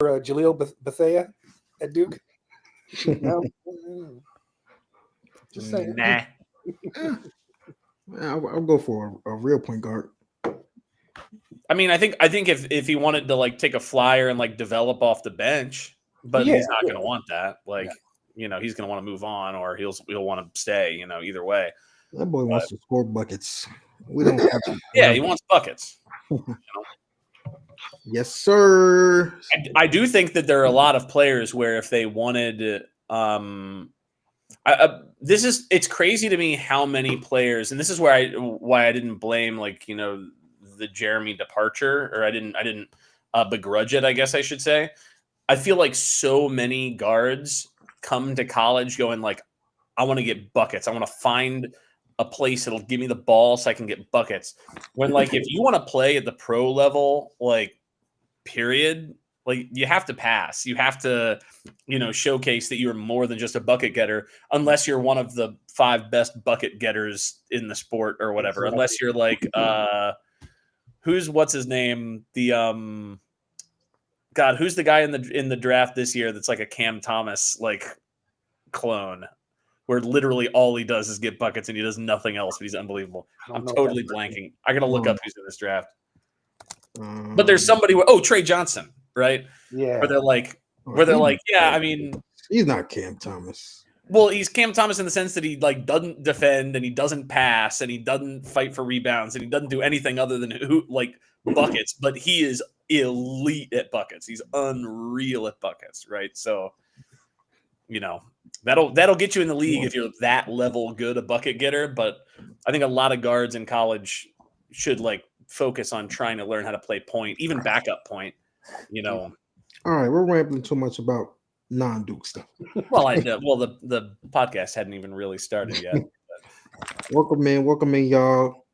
Jaleel Bethea at Duke? No. Just saying. Nah. I'll go for a real point guard. I mean, I think if he wanted to like take a flyer and like develop off the bench, but he's not going to want that. Like, he's going to want to move on, or he'll want to stay. Either way. That boy wants to score buckets. We don't have to. Yeah, he wants buckets. Yes, sir. I do think that there are a lot of players where if they wanted, it's crazy to me how many players, and this is why I didn't blame the Jeremy departure, or I didn't begrudge it, I guess I should say. I feel like so many guards come to college going like, I want to get buckets. I want to find a place that'll give me the ball so I can get buckets. When like, if you want to play at the pro level, like period, like you have to pass. You have to, showcase that you're more than just a bucket getter, unless you're one of the 5 best bucket getters in the sport or whatever. Unless you're like, what's his name? The who's the guy in the draft this year that's like a Cam Thomas like clone, where literally all he does is get buckets and he does nothing else, but he's unbelievable. I'm totally blanking. I gotta look up who's in this draft. But there's somebody Trey Johnson, right? Yeah. Where they're like, yeah, I mean, he's not Cam Thomas. Well, he's Cam Thomas in the sense that he like doesn't defend and he doesn't pass and he doesn't fight for rebounds and he doesn't do anything other than buckets, but he is elite at buckets. He's unreal at buckets, right? So, that'll get you in the league if you're that level good a bucket getter. But I think a lot of guards in college should like focus on trying to learn how to play point, even backup point. All right, we're rambling too much about non-Duke stuff. Well, the podcast hadn't even really started yet. Welcome in, y'all.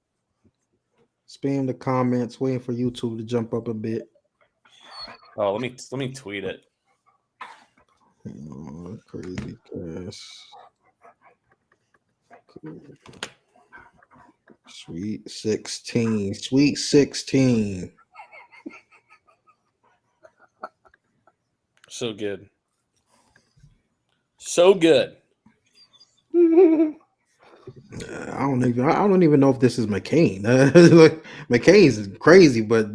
Spam the comments, waiting for YouTube to jump up a bit. Oh, let me tweet it. Oh, crazy Cash. Cool. Sweet 16. So good. So good. I don't even know if this is McCain. McCain's crazy, but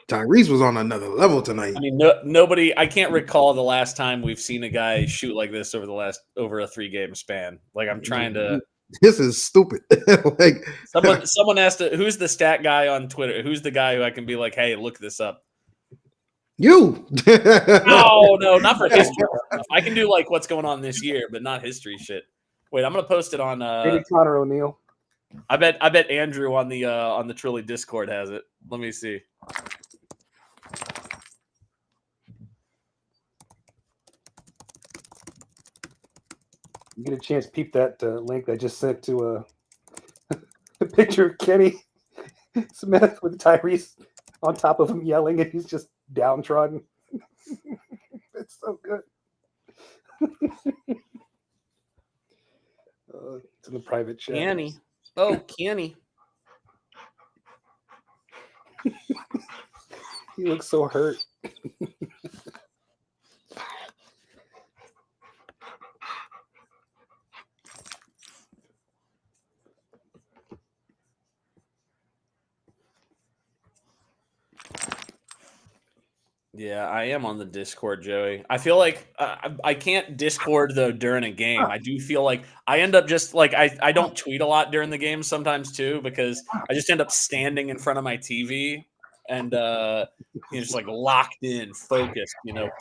Tyrese was on another level tonight. I mean, nobody. I can't recall the last time we've seen a guy shoot like this over a 3-game span. Like I'm trying to. This is stupid. Like someone asked, who's the stat guy on Twitter? Who's the guy who I can be like, hey, look this up? You. No, not for history. I can do like what's going on this year, but not history shit. Wait, I'm gonna post it on. Maybe Connor O'Neal. I bet Andrew on the Trilly Discord has it. Let me see. You get a chance, peep that link I just sent to a picture of Kenny Smith with Tyrese on top of him yelling, and he's just downtrodden. It's so good. It's in the private chat. Kenny. Kenny. He looks so hurt. Yeah, I am on the Discord, Joey. I feel like I can't Discord though during a game. I do feel like I end up just like I don't tweet a lot during the game sometimes too, because I just end up standing in front of my TV and just like locked in, focused,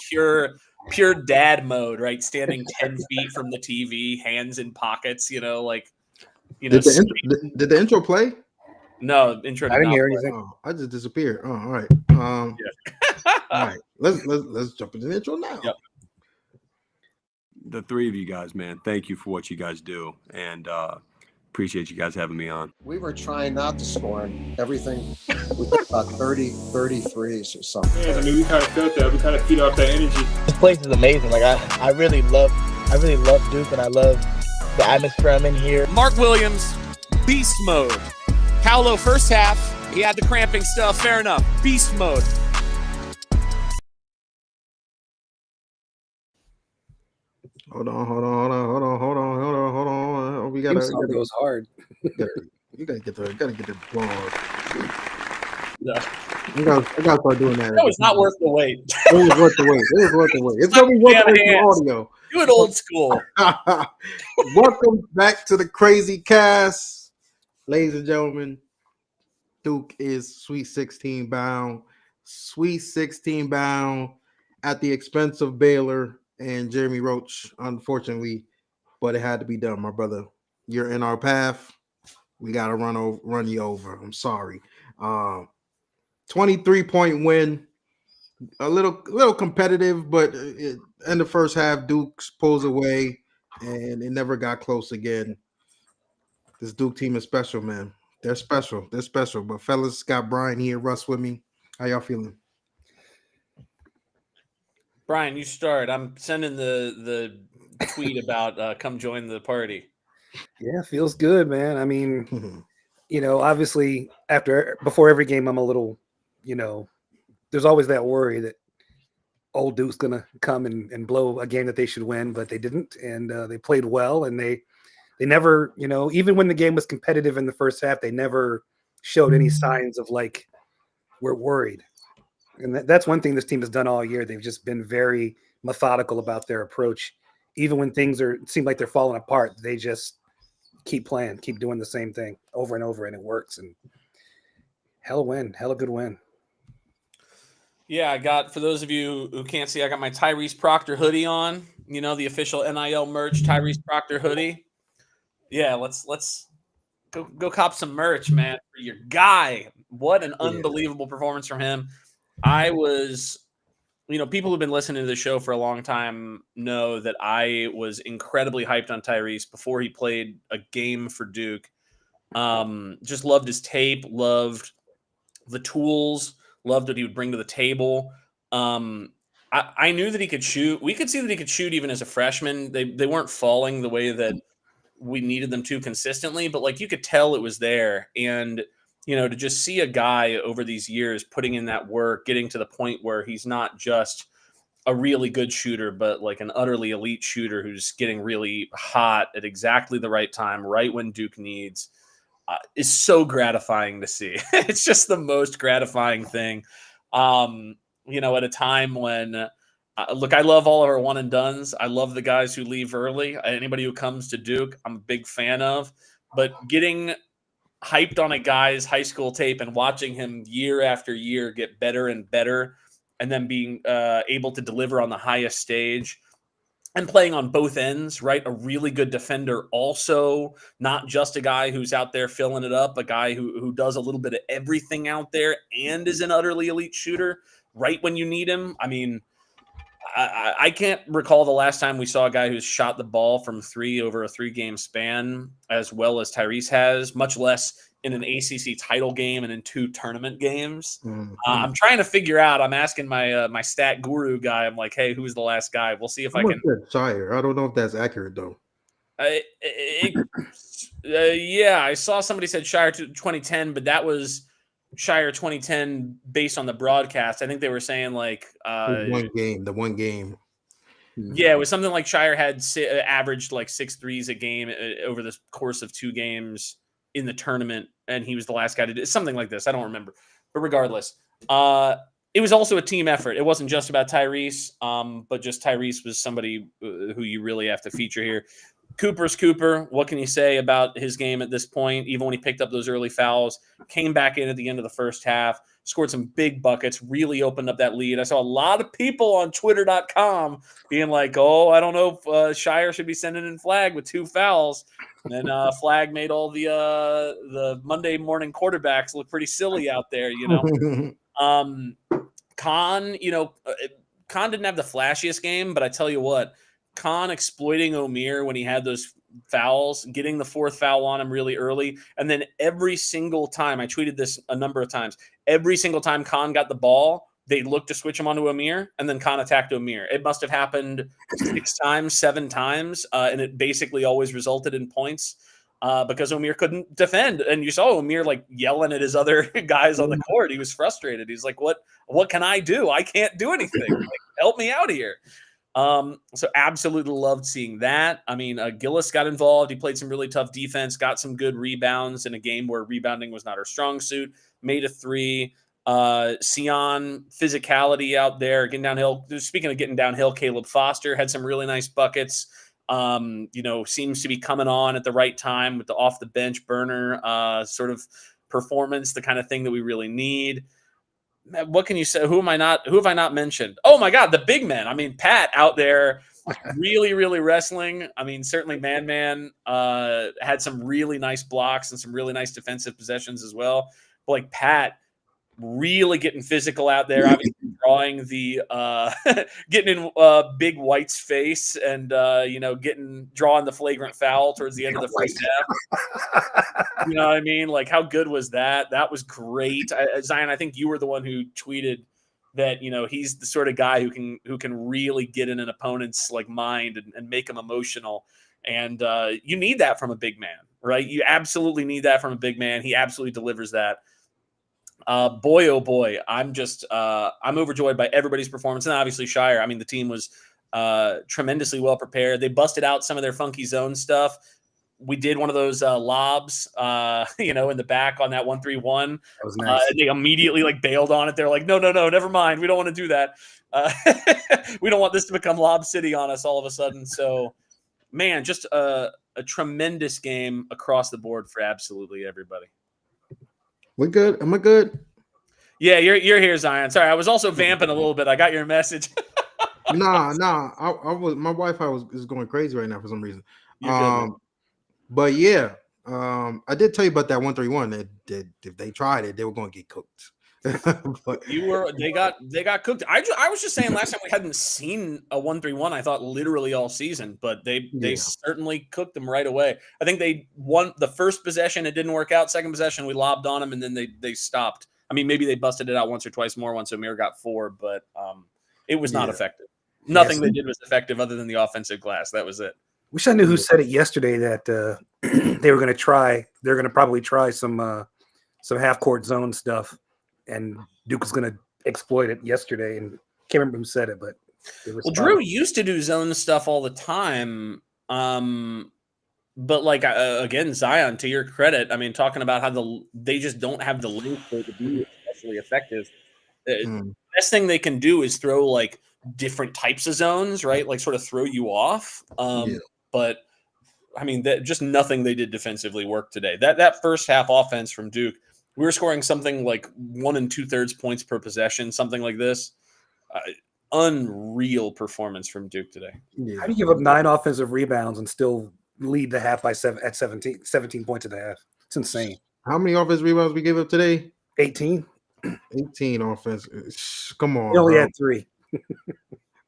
pure dad mode, right? Standing 10 feet from the TV, hands in pockets, Did the intro play? No, intro. I didn't hear anything. Oh, I just disappeared. Oh, all right. All right. Let's jump into the intro now. Yep. The three of you guys, man, thank you for what you guys do, and appreciate you guys having me on. We were trying not to score and everything. We got about 33s or something. Yeah, I mean, we kind of felt that. We kind of feed off that energy. This place is amazing. Like I really love Duke, and I love the atmosphere I'm in here. Mark Williams, beast mode. Paolo first half, he had the cramping stuff. Fair enough. Beast mode. Hold on. We Theme gotta song goes hard. you gotta get the applause. Yeah. I gotta start doing that. That was not worth the wait. It was worth the wait. It was worth the wait. It's gonna be worth the wait for audio. Do it old school. Welcome back to the Crazy Cast, ladies and gentlemen. Duke is Sweet 16 bound. Sweet 16 bound at the expense of Baylor and Jeremy Roach, unfortunately, but it had to be done, my brother. You're in our path. We gotta run you over. I'm sorry. 23-point win. A little competitive, but in the first half, Duke pulls away, and it never got close again. This Duke team is special, man. They're special. But fellas, got Brian here, Russ with me. How y'all feeling? Brian, you start. I'm sending the tweet about come join the party. Yeah, feels good, man. I mean, obviously before every game, I'm a little, there's always that worry that old Duke's gonna come and blow a game that they should win, but they didn't, and they played well, and they never, even when the game was competitive in the first half, they never showed any signs of like we're worried. And that's one thing this team has done all year. They've just been very methodical about their approach. Even when things seem like they're falling apart, they just keep playing, keep doing the same thing over and over, and it works. And hell good win. Yeah, I got, for those of you who can't see, I got my Tyrese Proctor hoodie on. The official NIL merch, Tyrese Proctor hoodie. Yeah, let's go cop some merch, man, for your guy. What an unbelievable performance from him. I was, people who've been listening to the show for a long time know that I was incredibly hyped on Tyrese before he played a game for Duke. Just loved his tape, loved the tools, loved what he would bring to the table. I knew that he could shoot. We could see that he could shoot even as a freshman. They weren't falling the way that we needed them to consistently, but like you could tell it was there. And to just see a guy over these years putting in that work, getting to the point where he's not just a really good shooter, but like an utterly elite shooter who's getting really hot at exactly the right time, right when Duke needs, is so gratifying to see. It's just the most gratifying thing. At a time when, look, I love all of our one and dones. I love the guys who leave early. Anybody who comes to Duke, I'm a big fan of. But getting hyped on a guy's high school tape and watching him year after year get better and better, and then being able to deliver on the highest stage and playing on both ends, right? A really good defender, also not just a guy who's out there filling it up, a guy who does a little bit of everything out there and is an utterly elite shooter right when you need him. I mean, I can't recall the last time we saw a guy who's shot the ball from three over a 3-game span as well as Tyrese has, much less in an ACC title game and in 2 tournament games. I'm trying to figure out. I'm asking my stat guru guy. I'm like, hey, who's the last guy? We'll see if I can. Scheyer. I don't know if that's accurate though. Yeah, I saw somebody said Scheyer 2010, but that was Scheyer 2010 based on the broadcast. I think they were saying like the one game. Yeah, it was something like Scheyer had averaged like 6 threes a game over the course of 2 games in the tournament, and he was the last guy to do something like this. I don't remember, but regardless, it was also a team effort. It wasn't just about Tyrese, but just Tyrese was somebody who you really have to feature here. Cooper's Cooper. What can you say about his game at this point? Even when he picked up those early fouls, came back in at the end of the first half, scored some big buckets, really opened up that lead. I saw a lot of people on Twitter.com being like, oh, I don't know if Scheyer should be sending in Flagg with 2 fouls. And then Flagg made all the Monday morning quarterbacks look pretty silly out there, Kon, Kon didn't have the flashiest game, but I tell you what, Kon exploiting Omier when he had those fouls, getting the 4th foul on him really early, and then every single time, I tweeted this a number of times, every single time Kon got the ball, they looked to switch him onto Omier, and then Kon attacked Omier. It must have happened 6 times, 7 times, and it basically always resulted in points because Omier couldn't defend. And you saw Omier like yelling at his other guys on the court. He was frustrated. He's like, what can I do? I can't do anything. Like, help me out here. So absolutely loved seeing that. I mean, Gillis got involved. He played some really tough defense, got some good rebounds in a game where rebounding was not our strong suit, made a 3. Sion physicality out there, getting downhill. Speaking of getting downhill, Caleb Foster had some really nice buckets. Seems to be coming on at the right time with the off the bench burner sort of performance, the kind of thing that we really need. What can you say? Who have I not mentioned? Oh my God, the big men. I mean, Pat out there really, really wrestling. I mean, certainly Man had some really nice blocks and some really nice defensive possessions as well. But like Pat really getting physical out there, obviously drawing the getting in Big White's face and drawing the flagrant foul towards the end of the first half. You know what I mean? Like, how good was that? That was great. Zion, I think you were the one who tweeted that, he's the sort of guy who can really get in an opponent's like mind and make him emotional. And you need that from a big man, right? You absolutely need that from a big man. He absolutely delivers that. Boy, oh boy, I'm overjoyed by everybody's performance. And obviously Scheyer, I mean, the team was tremendously well prepared. They busted out some of their funky zone stuff. We did one of those lobs, in the back on that 1-3-1. That was nice. They immediately like bailed on it. They're like, no, never mind. We don't want to do that. We don't want this to become Lob City on us all of a sudden. So, man, just a tremendous game across the board for absolutely everybody. We good? Am I good? Yeah, you're here, Zion. Sorry, I was also vamping a little bit. I got your message. Nah. I was my Wi-Fi is going crazy right now for some reason. Good, But yeah, I did tell you about that 1-3-1. That if they tried it, they were going to get cooked. But they got cooked. I was just saying last time we hadn't seen a 1-3-1. I thought literally all season, but they certainly cooked them right away. I think they won the first possession. It didn't work out. Second possession, we lobbed on them, and then they stopped. I mean, maybe they busted it out once or twice more once Amir got 4, but it was not effective. Nothing they did was effective other than the offensive glass. That was it. Wish I knew who said it yesterday that they were going to try. They're going to probably try some half court zone stuff, and Duke was going to exploit it yesterday. And can't remember who said it, but Drew used to do zone stuff all the time. But like again, Zion, to your credit, I mean, talking about how they just don't have the length for it to be especially effective. The best thing they can do is throw like different types of zones, right? Like sort of throw you off. But I mean, just nothing they did defensively worked today. That first half offense from Duke, we were scoring something like 1 2/3 points per possession, something like this. Unreal performance from Duke today. Yeah. How do you give up 9 offensive rebounds and still lead the half by 17 points at the half? It's insane. How many offensive rebounds we gave up today? 18. 18 offense. Come on. We only had 3.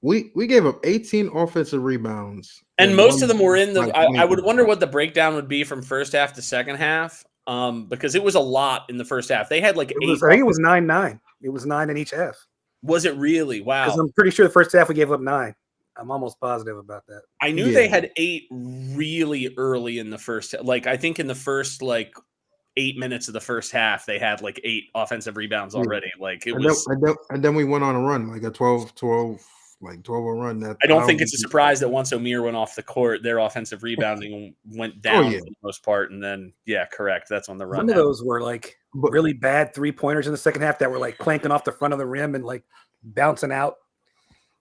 We gave up 18 offensive rebounds. And most of them were in the I would wonder what the breakdown would be from first half to second half. Because it was a lot in the first half. They had like 8. I think it was 9-9. It was 9 in each half. Was it really? Wow. Because I'm pretty sure the first half we gave up 9. I'm almost positive about that. I knew they had 8 really early in the first. Like I think in the first 8 minutes of the first half, they had 8 offensive rebounds already. Like it was. And then we went on a run, like a 12 run. That I don't think it's a surprise that once Amir went off the court, their offensive rebounding went down for the most part. And then, correct. That's when the run. Some of those were really bad 3-pointers in the second half that were clanking off the front of the rim and bouncing out.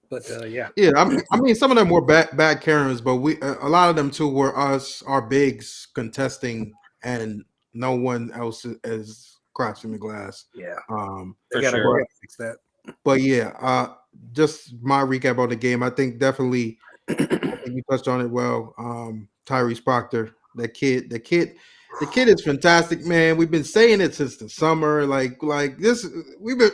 But yeah. I mean, some of them were bad Karens, but a lot of them too were our bigs contesting, and no one else is crashing the glass. Yeah. For sure. Fix that. But just my recap on the game. I think definitely you touched on it well. Tyrese Proctor, the kid is fantastic, man. We've been saying it since the summer. Like this, we've been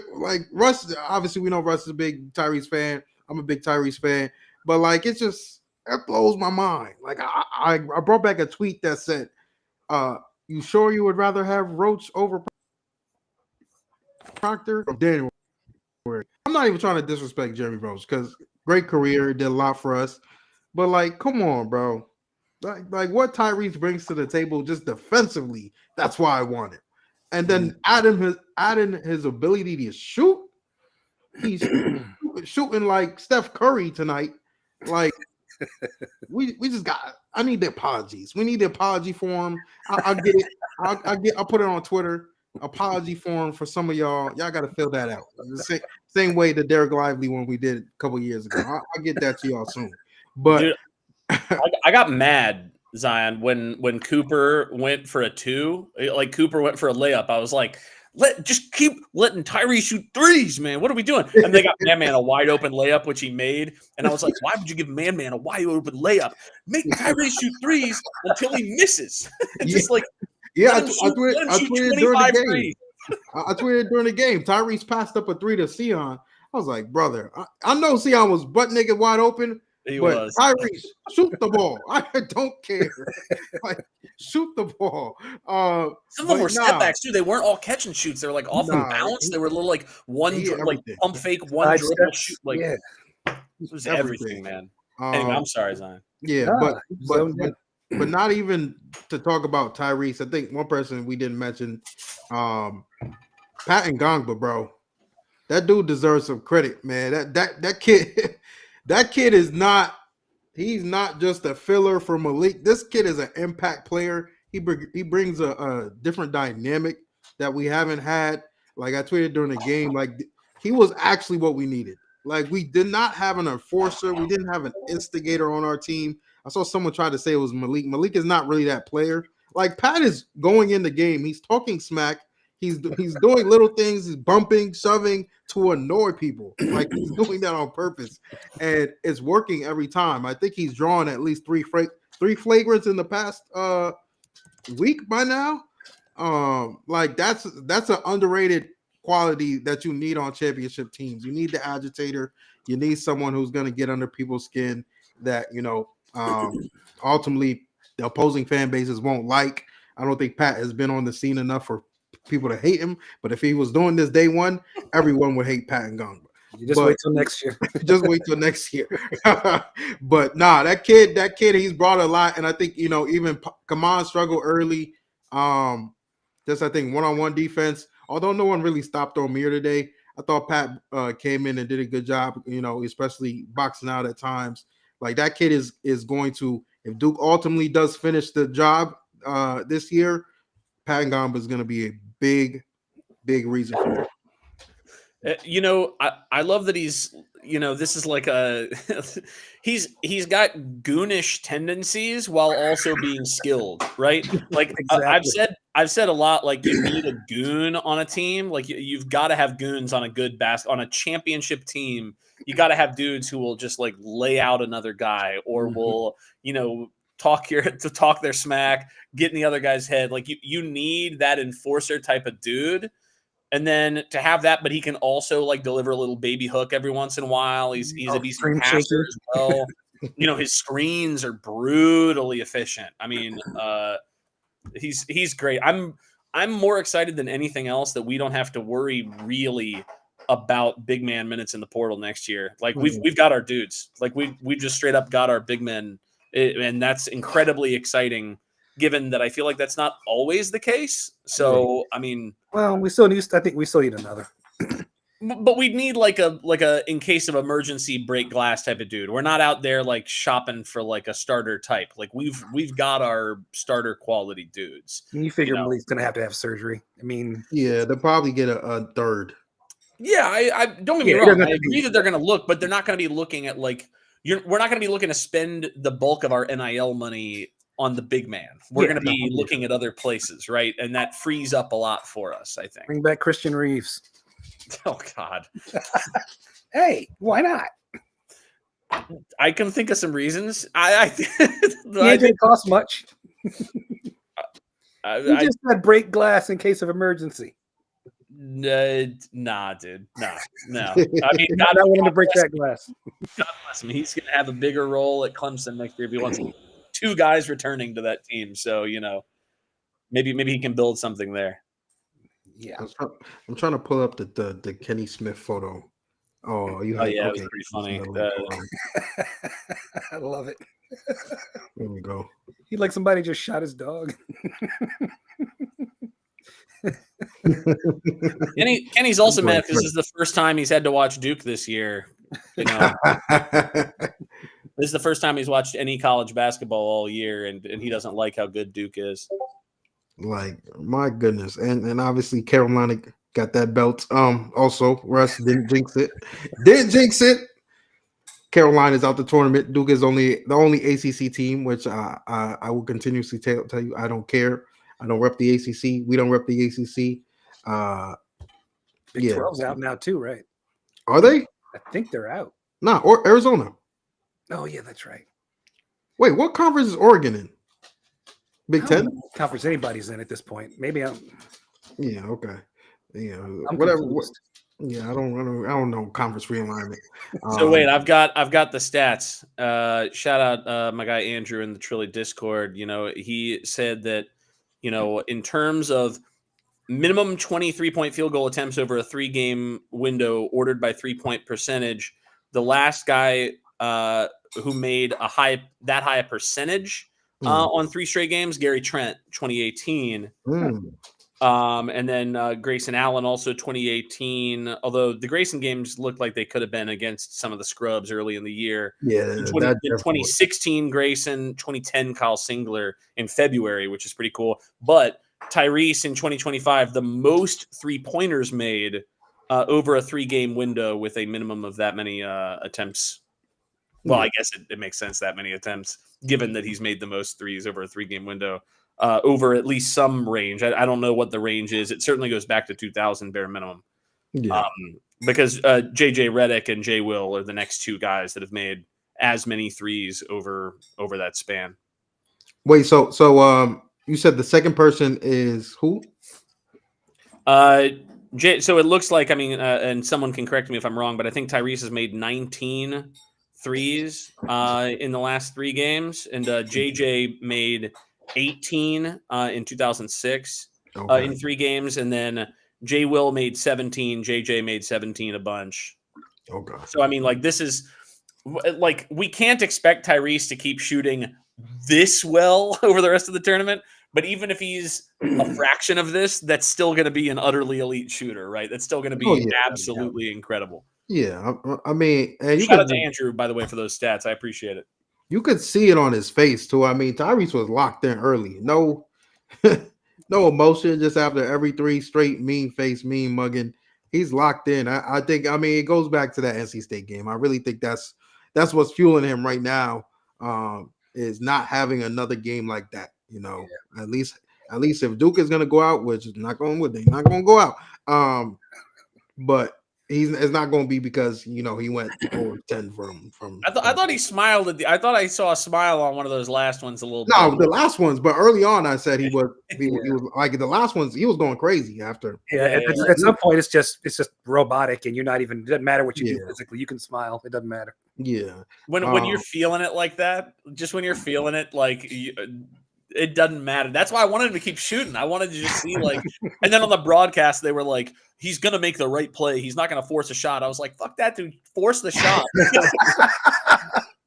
Russ. Obviously, we know Russ is a big Tyrese fan. I'm a big Tyrese fan, but it blows my mind. I brought back a tweet that said, "You sure you would rather have Roach over Proctor?" I'm not even trying to disrespect Jeremy Roach because great career, did a lot for us. But come on, bro. Like what Tyrese brings to the table just defensively, that's why I want it. And then adding his ability to shoot. He's shooting like Steph Curry tonight. Like we just got. I need the apologies. We need the apology form. I'll get it. I'll put it on Twitter. Apology form for some of y'all. Y'all got to fill that out. The same way the Derek Lively one we did a couple years ago. I'll get that to y'all soon. But dude, I got mad, Zion, when Cooper went for a 2. Like Cooper went for a layup. I was like, just keep letting Tyrese shoot threes, man. What are we doing? And they got Man a wide open layup, which he made. And I was like, why would you give Man a wide open layup? Make Tyrese shoot threes until he misses. Just like, yeah, I tweeted during the game. I tweeted during the game. Tyrese passed up a 3 to Sion. I was like, brother, I know Sion was butt naked wide open. He but was. Tyrese, shoot the ball. I don't care. Like, shoot the ball. Some of them were setbacks too. They weren't all catch and shoots. They were like off the bounce. They were little like one like pump fake, one dribble shoot. Like it was everything, man. Anyway, I'm sorry, Zion. Yeah, but not even to talk about Tyrese. I think one person we didn't mention, Patton Gungba, bro. That dude deserves some credit, man. That kid. That kid is not. He's not just a filler for Malik. This kid is an impact player. He brings a different dynamic that we haven't had. Like I tweeted during the game, like he was actually what we needed. Like we did not have an enforcer. We didn't have an instigator on our team. I saw someone try to say it was Malik. Malik is not really that player. Like Pat is going in the game. He's talking smack. He's doing little things. He's bumping, shoving to annoy people. Like he's doing that on purpose, and it's working every time. I think he's drawn at least three flagrants in the past week by now. Like that's an underrated quality that you need on championship teams. You need the agitator. You need someone who's going to get under people's skin that ultimately the opposing fan bases won't like. I don't think Pat has been on the scene enough for people to hate him, but if he was doing this day one, everyone would hate Patton Gungba. You just wait till next year. Just wait till next year. But nah, that kid, he's brought a lot, and I think even Kaman struggled early. Just I think one-on-one defense. Although no one really stopped O'Meara today, I thought Pat came in and did a good job. Especially boxing out at times. Like that kid is going to, if Duke ultimately does finish the job this year, Patton Gungba is going to be a big reason for it. I love that he's, this is like he's got goonish tendencies while also being skilled, right? Like exactly. I've said a lot, like you need a goon on a team. Like you've got to have goons on on a championship team. You got to have dudes who will just like lay out another guy or will, talk their smack, get in the other guy's head. Like you need that enforcer type of dude. And then to have that, but he can also like deliver a little baby hook every once in a while. He's a decent passer as well. His screens are brutally efficient. I mean, he's great. I'm more excited than anything else that we don't have to worry really about big man minutes in the portal next year. Like we've got our dudes. Like we just straight up got our big men. And that's incredibly exciting, given that I feel like that's not always the case. So, I mean, well, I think we still need another. But we need like a in case of emergency break glass type of dude. We're not out there like shopping for like a starter type. Like we've got our starter quality dudes. You figure Malik's gonna have to have surgery. I mean, yeah, they'll probably get a third. Yeah, I don't get me wrong. I agree that they're gonna look, but they're not gonna be looking at like. We're not going to be looking to spend the bulk of our NIL money on the big man. We're going to be looking at other places, right? And that frees up a lot for us, I think. Bring back Christian Reeves. Oh, God. Hey, why not? I can think of some reasons. It didn't cost much. You just said break glass in case of emergency. Nah, dude. No. I mean, God, I want him to break that glass. God bless him. He's going to have a bigger role at Clemson next year if he wants 2 guys returning to that team. So, maybe he can build something there. Yeah. I'm trying to pull up the Kenny Smith photo. Oh, it was pretty funny. I love it. There we go. He like somebody just shot his dog. Kenny's also mad because this is the first time he's had to watch Duke this year. This is the first time he's watched any college basketball all year, and he doesn't like how good Duke is. Like, my goodness. And obviously Carolina got that belt. Also, Russ didn't jinx it. Didn't jinx it. Carolina's out the tournament. Duke is the only ACC team, which I will continuously tell you I don't care. I don't rep the ACC. We don't rep the ACC. Big 12's out now too, right? Are they? I think they're out. No, or Arizona. Oh yeah, that's right. Wait, what conference is Oregon in? Big I don't 10? know what conference anybody's in at this point. Maybe I'm. Yeah, okay. Yeah, I'm whatever. confused. Yeah, I don't know conference realignment. So wait, I've got the stats. Shout out my guy Andrew in the Trilly Discord. You know, he said that, you know, in terms of minimum 23-point field goal attempts over a 3-game window ordered by 3-point percentage, the last guy who made that high a percentage on 3 straight games, Gary Trent, 2018. And then Grayson Allen, also 2018. Although the Grayson games looked like they could have been against some of the scrubs early in the year. Yeah, in 2016 Grayson, 2010 Kyle Singler in February, which is pretty cool. But Tyrese in 2025, the most 3-pointers made over a 3-game window with a minimum of that many attempts. Well, I guess it makes sense, that many attempts, given that he's made the most threes over a 3-game window. Over at least some range. I don't know what the range is. It certainly goes back to 2000 bare minimum. Yeah. Because JJ Redick and Jay Will are the next 2 guys that have made as many threes over that span. Wait, so you said the second person is who? So it looks like, I mean, and someone can correct me if I'm wrong, but I think Tyrese has made 19 threes in the last 3 games, and JJ made 18 in 2006 in 3 games, and then Jay Will made 17, JJ made 17 a bunch. Okay. So I mean, like, this is like, we can't expect Tyrese to keep shooting this well over the rest of the tournament, but even if he's a fraction of this, that's still going to be an utterly elite shooter, right? That's still going to be absolutely incredible. Yeah, I mean, and shout out to Andrew, by the way, for those stats. I appreciate it. You could see it on his face too. I mean, Tyrese was locked in early. No, no emotion. Just after every 3 straight mean face, mean mugging, he's locked in. I think. I mean, it goes back to that NC State game. I really think that's what's fueling him right now. Is not having another game like that. You know, at least if Duke is going to go out, which is not going with, they're not going to go out. But it's not going to be because, you know, he went 4-10 from. I thought he smiled at I thought I saw a smile on one of those last ones a little bit. No, the last ones, but early on I said he was like the last ones. He was going crazy after. At some point it's just robotic, and you're not even. It doesn't matter what you do physically. You can smile. It doesn't matter. Yeah. When you're feeling it like that, just when you're feeling it, like it doesn't matter. That's why I wanted him to keep shooting. I wanted to just see, like, and then on the broadcast they were like, he's gonna make the right play. He's not gonna force a shot. I was like, fuck that, dude. Force the shot. But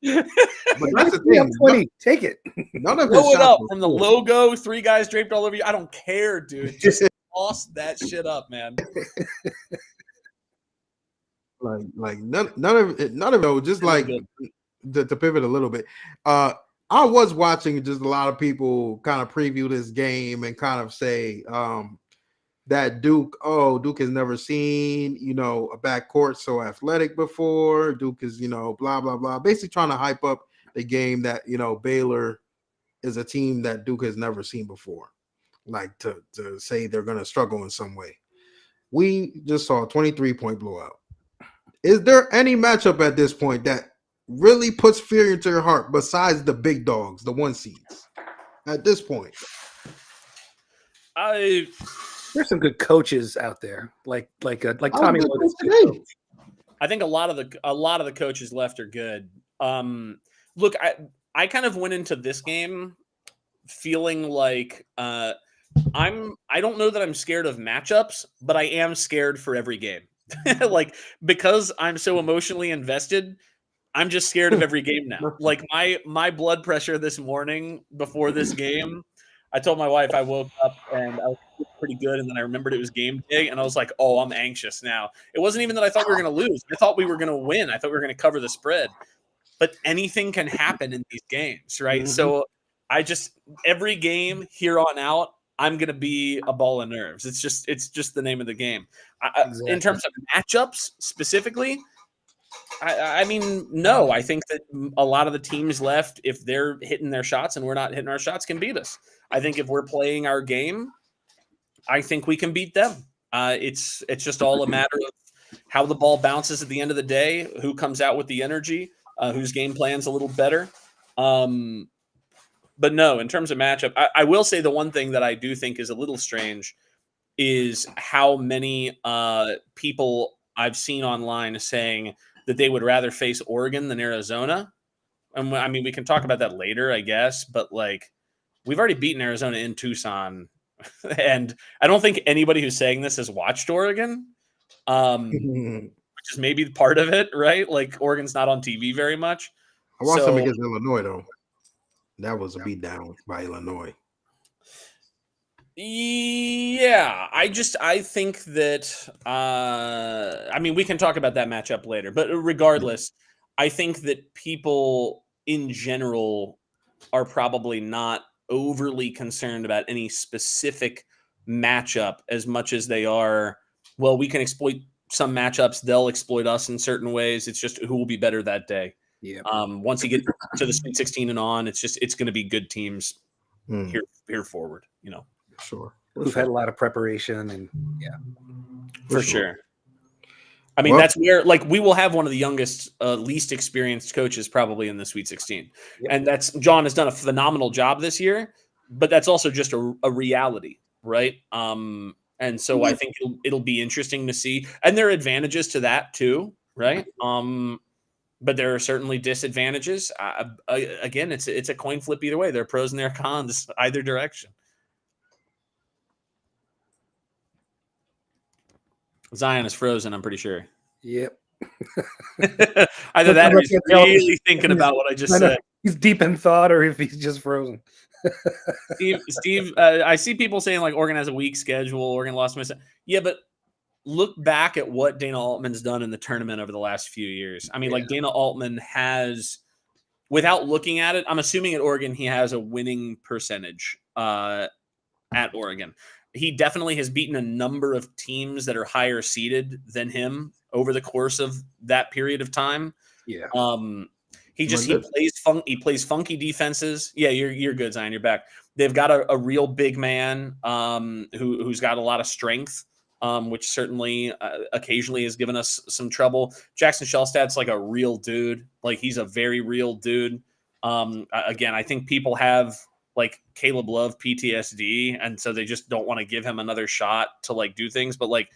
that's the thing. 20, take it. None of blow it up from the logo. 3 guys draped all over you. I don't care, dude. Just toss that shit up, man. Like none of it. Just like to pivot a little bit. I was watching just a lot of people kind of preview this game and kind of say that Duke has never seen, you know, a backcourt so athletic before. Duke is, you know, blah, blah, blah. Basically trying to hype up the game that, you know, Baylor is a team that Duke has never seen before. Like to say they're going to struggle in some way. We just saw a 23-point blowout. Is there any matchup at this point that really puts fear into your heart besides the big dogs, the 1 seeds at this point? There's some good coaches out there, like Tommy Logan. I think a lot of the coaches left are good. Look, I kind of went into this game feeling like I don't know that I'm scared of matchups, but I am scared for every game. Like, because I'm so emotionally invested, I'm just scared of every game now. Like my blood pressure this morning before this game, I told my wife I woke up and I was pretty good, and then I remembered it was game day, and I was like, oh, I'm anxious now. It wasn't even that I thought we were going to lose. I thought we were going to win. I thought we were going to cover the spread. but anything can happen in these games, right? Mhm. So every game here on out, I'm gonna be a ball of nerves. It's just the name of the game. In Exactly. terms of matchups specifically, I mean, no. I think that a lot of the teams left, if they're hitting their shots and we're not hitting our shots, can beat us. I think if we're playing our game, I think we can beat them. It's just all a matter of how the ball bounces at the end of the day, who comes out with the energy, whose game plan's a little better. But no, in terms of matchup, I will say the one thing that I do think is a little strange is how many people I've seen online saying that they would rather face Oregon than Arizona. And I mean, we can talk about that later, I guess, but like we've already beaten Arizona in Tucson. And I don't think anybody who's saying this has watched Oregon, which is maybe part of it, right? Like Oregon's not on TV very much. I watched them against Illinois, though. That was a beatdown by Illinois. Yeah, I think that I mean we can talk about that matchup later, but regardless, I think that people in general are probably not overly concerned about any specific matchup as much as they are, well, we can exploit some matchups, they'll exploit us in certain ways. It's just who will be better that day. Yeah. Once you get to the Sweet 16 and on, it's going to be good teams here forward, you know. Sure. Who've had a lot of preparation and For sure. I mean, that's where like we will have one of the youngest, least experienced coaches probably in the Sweet 16. Yep. And that's John has done a phenomenal job this year, but that's also just a reality, right? And so I think it'll be interesting to see. And there are advantages to that too, right? But there are certainly disadvantages. Again, it's a coin flip either way. There are pros and there are cons either direction. Zion is frozen, I'm pretty sure. Yep. Either that or he's really thinking about what I just said. He's deep in thought or if he's just frozen. Steve, I see people saying like Oregon has a weak schedule, Oregon lost. Yeah, but look back at what Dana Altman's done in the tournament over the last few years. I mean, like Dana Altman has, without looking at it, I'm assuming at Oregon he has a winning percentage at Oregon. He definitely has beaten a number of teams that are higher seeded than him over the course of that period of time. Yeah. He plays funky defenses. Yeah, you're good, Zion. You're back. They've got a real big man who's got a lot of strength, which certainly occasionally has given us some trouble. Jackson Shellstad's like a real dude. Like he's a very real dude. Again, I think people have like Caleb Love PTSD, and so they just don't want to give him another shot to like do things. But like,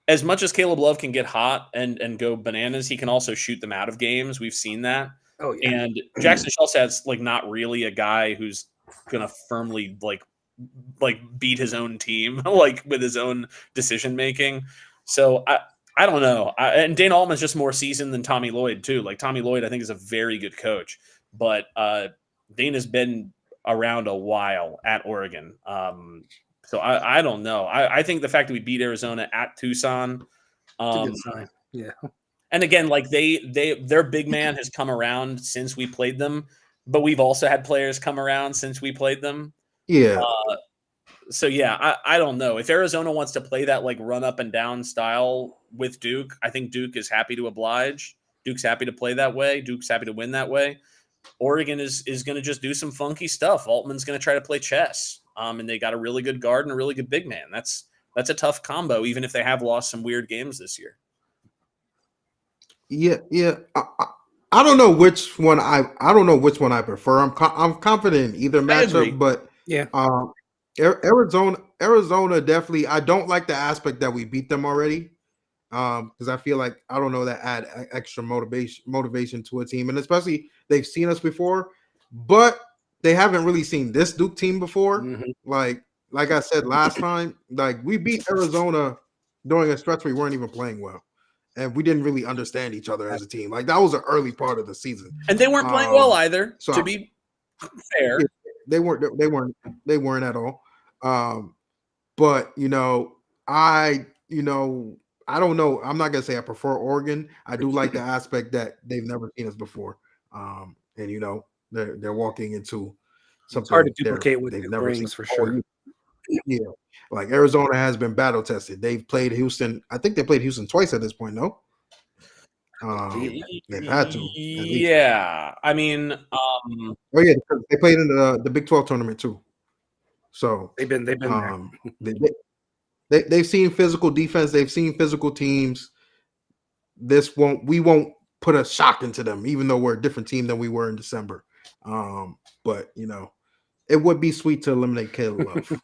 as much as Caleb Love can get hot and go bananas, he can also shoot them out of games. We've seen that. Oh yeah. And Jackson Shellstad's like not really a guy who's gonna firmly like beat his own team like with his own decision making. So I don't know. And Dana Altman's just more seasoned than Tommy Lloyd too. Like Tommy Lloyd, I think is a very good coach, but Dana's been around a while at Oregon. So I don't know. I think the fact that we beat Arizona at Tucson, It's a good sign. Yeah. and again, like their big man has come around since we played them, but we've also had players come around since we played them. Yeah. So yeah, I don't know if Arizona wants to play that like run up and down style with Duke. I think Duke is happy to oblige. Duke's happy to play that way. Duke's happy to win that way. Oregon is going to just do some funky stuff. Altman's going to try to play chess. And they got a really good guard and a really good big man. That's a tough combo, even if they have lost some weird games this year. Yeah. I don't know which one I prefer. I'm confident in either matchup, but yeah. Arizona definitely. I don't like the aspect that we beat them already. Because I feel like I don't know that add extra motivation to a team, and especially they've seen us before, but they haven't really seen this Duke team before. Mm-hmm. Like I said last time, like we beat Arizona during a stretch we weren't even playing well, and we didn't really understand each other as a team. Like that was an early part of the season, and they weren't playing well either. So to be fair, they weren't at all. But I I don't know. I'm not gonna say I prefer Oregon. I do like the aspect that they've never seen us before, and they're walking into something It's hard to duplicate what they've Duke never seen brings for before. sure. Yeah, like Arizona has been battle tested. They've played Houston. I think they played Houston twice at this point. No, they've had to. At least. Yeah, I mean, Oh yeah, because they played in the Big 12 tournament too. So They've been there. they've seen physical defense. They've seen physical teams. We won't put a shock into them, even though we're a different team than we were in December. But it would be sweet to eliminate Caleb Love.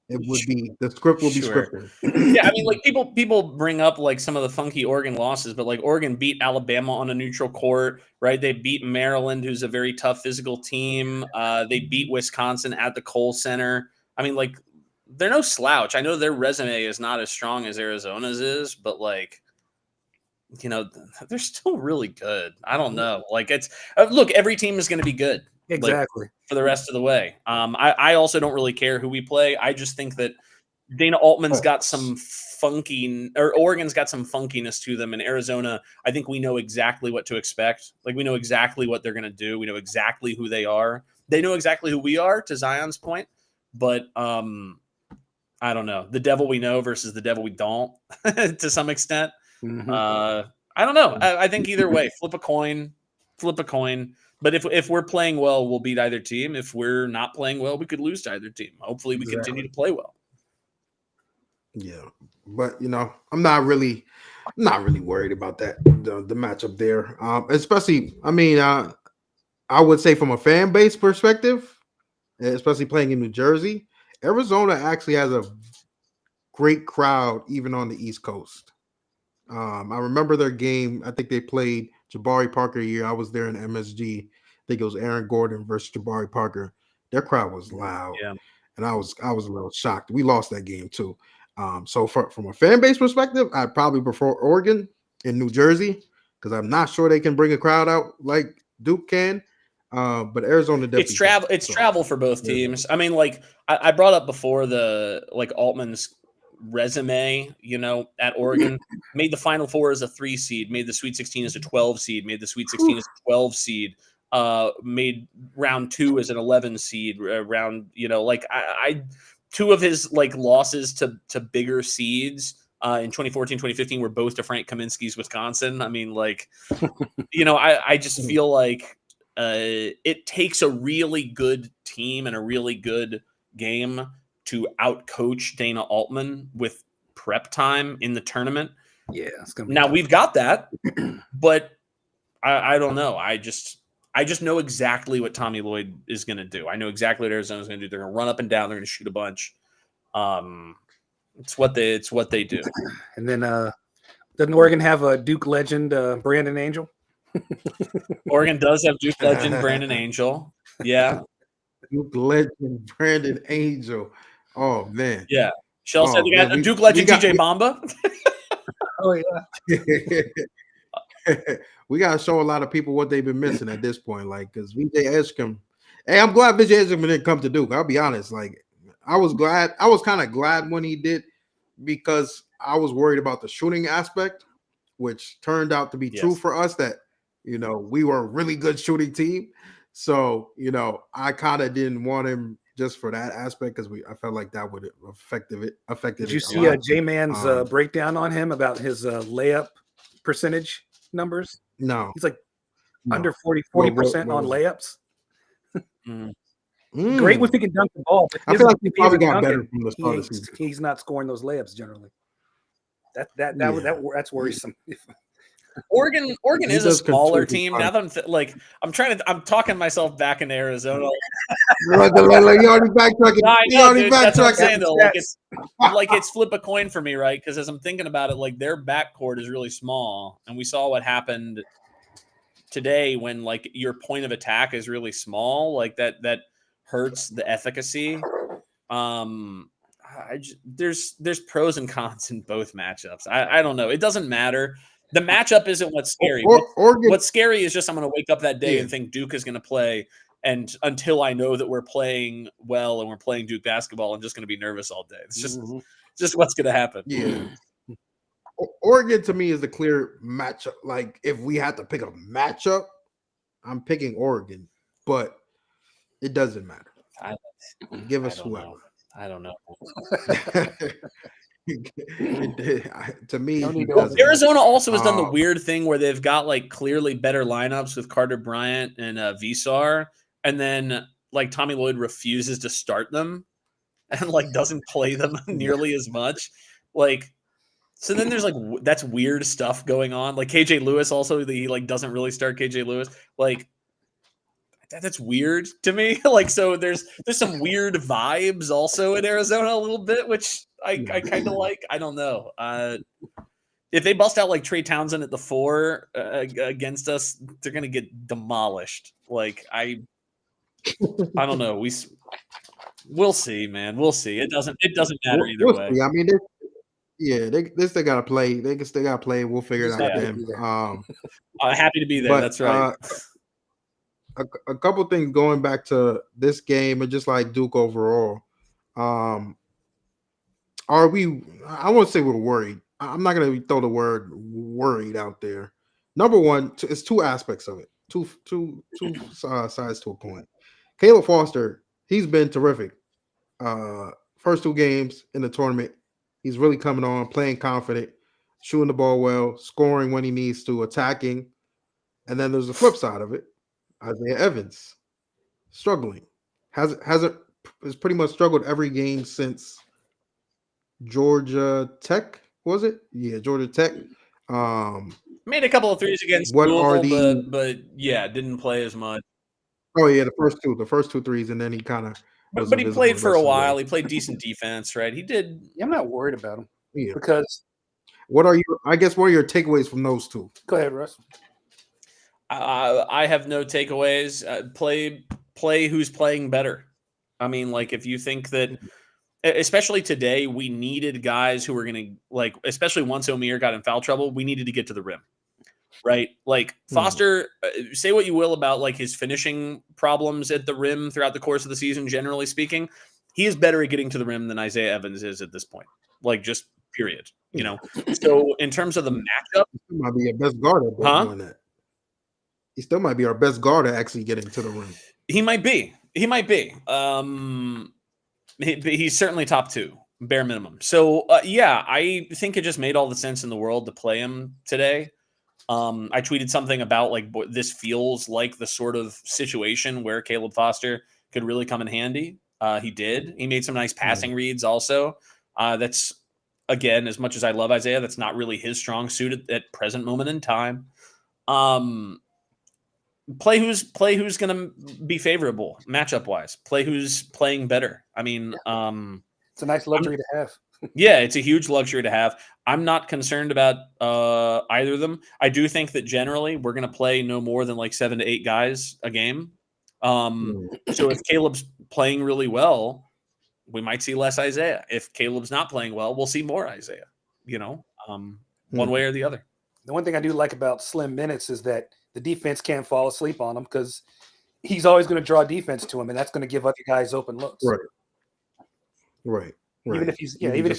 It would be, the script will be Sure. scripted. Yeah, I mean, like people bring up like some of the funky Oregon losses, but like Oregon beat Alabama on a neutral court, right? They beat Maryland, who's a very tough physical team. They beat Wisconsin at the Kohl Center. I mean, like they're no slouch. I know their resume is not as strong as Arizona's is, but like, they're still really good. I don't know. Like it's look, every team is going to be good. Exactly. Like, for the rest of the way. I also don't really care who we play. I just think that Dana Altman's got some Oregon's got some funkiness to them. And Arizona, I think we know exactly what to expect. Like we know exactly what they're going to do. We know exactly who they are. They know exactly who we are, to Zion's point. But I don't know. The devil we know versus the devil we don't, to some extent. Mm-hmm. I don't know. I think either way, flip a coin. But if we're playing well, we'll beat either team. If we're not playing well, we could lose to either team. Hopefully, we continue to play well. Yeah, but I'm not really worried about that. The matchup there, especially. I mean, I would say from a fan base perspective, especially playing in New Jersey, Arizona actually has a great crowd even on the East Coast. I remember their game. I think they played Jabari Parker a year. I was there in MSG. I think it was Aaron Gordon versus Jabari Parker. Their crowd was loud, and I was a little shocked. We lost that game too. So from a fan base perspective, I'd probably prefer Oregon and New Jersey because I'm not sure they can bring a crowd out like Duke can. But Arizona definitely. It's travel for both teams. I mean, like I brought up before, the like Altman's resume, at Oregon, made the Final Four as a 3 seed, made the Sweet 16 as a 12 seed, made the Sweet 16 as a 12 seed, made round 2 as an 11 seed, I two of his like losses to bigger seeds in 2014, 2015 were both to Frank Kaminsky's Wisconsin. I mean, like, I just feel like it takes a really good team and a really good game to outcoach Dana Altman with prep time in the tournament. Yeah, it's gonna be now tough. We've got that, but I don't know. I just know exactly what Tommy Lloyd is going to do. I know exactly what Arizona's going to do. They're going to run up and down. They're going to shoot a bunch. It's what they do. And then doesn't Oregon have a Duke legend, Brandon Angel? Oregon does have Duke legend Brandon Angel. Yeah. Duke legend Brandon Angel. Oh man. Yeah. Shell said they got Duke legend TJ Bamba. Oh yeah. We gotta show a lot of people what they've been missing at this point. Like, because VJ Edgecombe. Hey, I'm glad VJ Edgecombe didn't come to Duke. I'll be honest. Like, I was kind of glad when he did, because I was worried about the shooting aspect, which turned out to be true for us, that we were a really good shooting team. So, I kind of didn't want him just for that aspect, because I felt like that would have affected it. Did you see J-Man's breakdown on him about his layup percentage numbers? No. He's like under 40% on layups. Great if he can dunk the ball. But I feel like he probably got better from the start of the season. He's not scoring those layups generally. That's worrisome. Oregon is a smaller team. Now that I'm talking myself back into Arizona. You already backtracking. I know, dude, that's what I'm saying though. It's flip a coin for me, right? Because as I'm thinking about it, like their backcourt is really small, and we saw what happened today when like your point of attack is really small. Like that hurts the efficacy. There's pros and cons in both matchups. I don't know. It doesn't matter. The matchup isn't what's scary. What's scary is just I'm going to wake up that day and think Duke is going to play. And until I know that we're playing well and we're playing Duke basketball, I'm just going to be nervous all day. It's just what's going to happen. Yeah. Oregon to me is the clear matchup. Like if we had to pick a matchup, I'm picking Oregon, but it doesn't matter. Give us whoever. I don't know. To me, No need to doesn't Arizona also has done the matter. weird thing where they've got like clearly better lineups with Carter Bryant and Visar, and then like Tommy Lloyd refuses to start them and like doesn't play them nearly as much. Like, so then there's like that's weird stuff going on. Like KJ Lewis also, he like doesn't really start KJ Lewis. Like that's weird to me. Like, so there's some weird vibes also in Arizona a little bit, which I kind of like. I don't know. If they bust out like Trey Townsend at the 4 against us, they're gonna get demolished. Like I don't know. We'll see, man. We'll see. It doesn't matter either way. See. I mean, they still gotta play. They still gotta play. We'll figure it out then. Happy to be there. That's right. A couple things going back to this game and just like Duke overall. Are we? I won't say we're worried. I'm not going to throw the word worried out there. Number one, it's two aspects of it. Two sides to a coin. Caleb Foster, he's been terrific. First 2 games in the tournament, he's really coming on, playing confident, shooting the ball well, scoring when he needs to, attacking. And then there's the flip side of it. Isaiah Evans struggling. Has pretty much struggled every game since Georgia Tech, was it? Yeah, Georgia Tech. Made a couple of threes against Louisville, but yeah, didn't play as much. Oh yeah, the first two threes, and then he kind of. But he played for a while. He played decent defense, right? He did. Yeah, I'm not worried about him. Yeah. Because what are your takeaways from those two? Go ahead, Russ. I have no takeaways. Play who's playing better. I mean, like if you think that, especially today, we needed guys who were going to like, especially once Omier got in foul trouble, we needed to get to the rim, right? Like Foster, say what you will about like his finishing problems at the rim throughout the course of the season. Generally speaking, he is better at getting to the rim than Isaiah Evans is at this point. Like just period. You know. So in terms of the matchup, he might be your best guard at doing that. He still might be our best guard at actually getting to the rim. He might be. He's certainly top 2, bare minimum. So, yeah, I think it just made all the sense in the world to play him today. I tweeted something about, like, this feels like the sort of situation where Caleb Foster could really come in handy. He did. He made some nice passing reads also. That's, again, as much as I love Isaiah, that's not really his strong suit at present moment in time. Play who's going to be favorable matchup wise. Play who's playing better. I mean, it's a nice luxury to have. Yeah, it's a huge luxury to have. I'm not concerned about either of them. I do think that generally we're going to play no more than like 7 to 8 guys a game. So if Caleb's playing really well, we might see less Isaiah. If Caleb's not playing well, we'll see more Isaiah. You know, one way or the other. The one thing I do like about slim minutes is that the defense can't fall asleep on him because he's always going to draw defense to him, and that's going to give other guys open looks. Right. Even if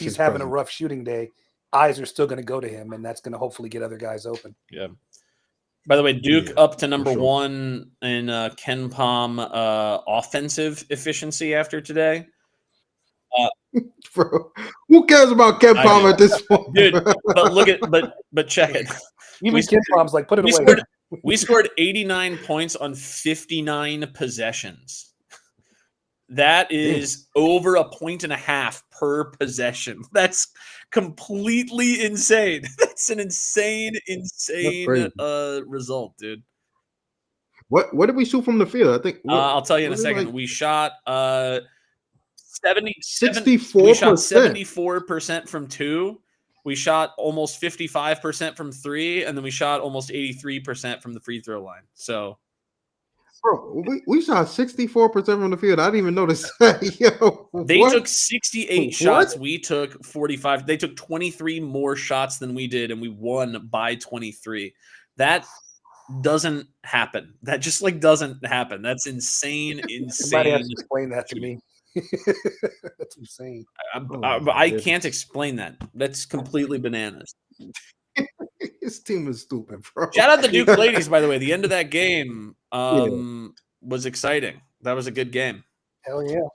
he's having a rough shooting day, eyes are still going to go to him, and that's going to hopefully get other guys open. Yeah. By the way, Duke up to number 1 in Ken Pom offensive efficiency after today. Bro, who cares about Ken Pom at this point, dude? But check it. Even Ken Pom's like, put it away. We scored 89 points on 59 possessions. That is over 1.5 points per possession. That's completely insane. That's an insane result, dude. What did we shoot from the field? I think I'll tell you in a second. Like, we shot 64%. We shot 74% from 2. We shot almost 55% from 3, and then we shot almost 83% from the free throw line. So, bro, we shot 64% from the field. I didn't even notice that. They took 68 shots. We took 45. They took 23 more shots than we did, and we won by 23. That doesn't happen. That just like doesn't happen. That's insane. Somebody has to explain that to me. That's insane. I can't explain that. That's completely bananas. His team is stupid, bro. Shout out the Duke ladies, by the way. The end of that game was exciting. That was a good game. Hell yeah.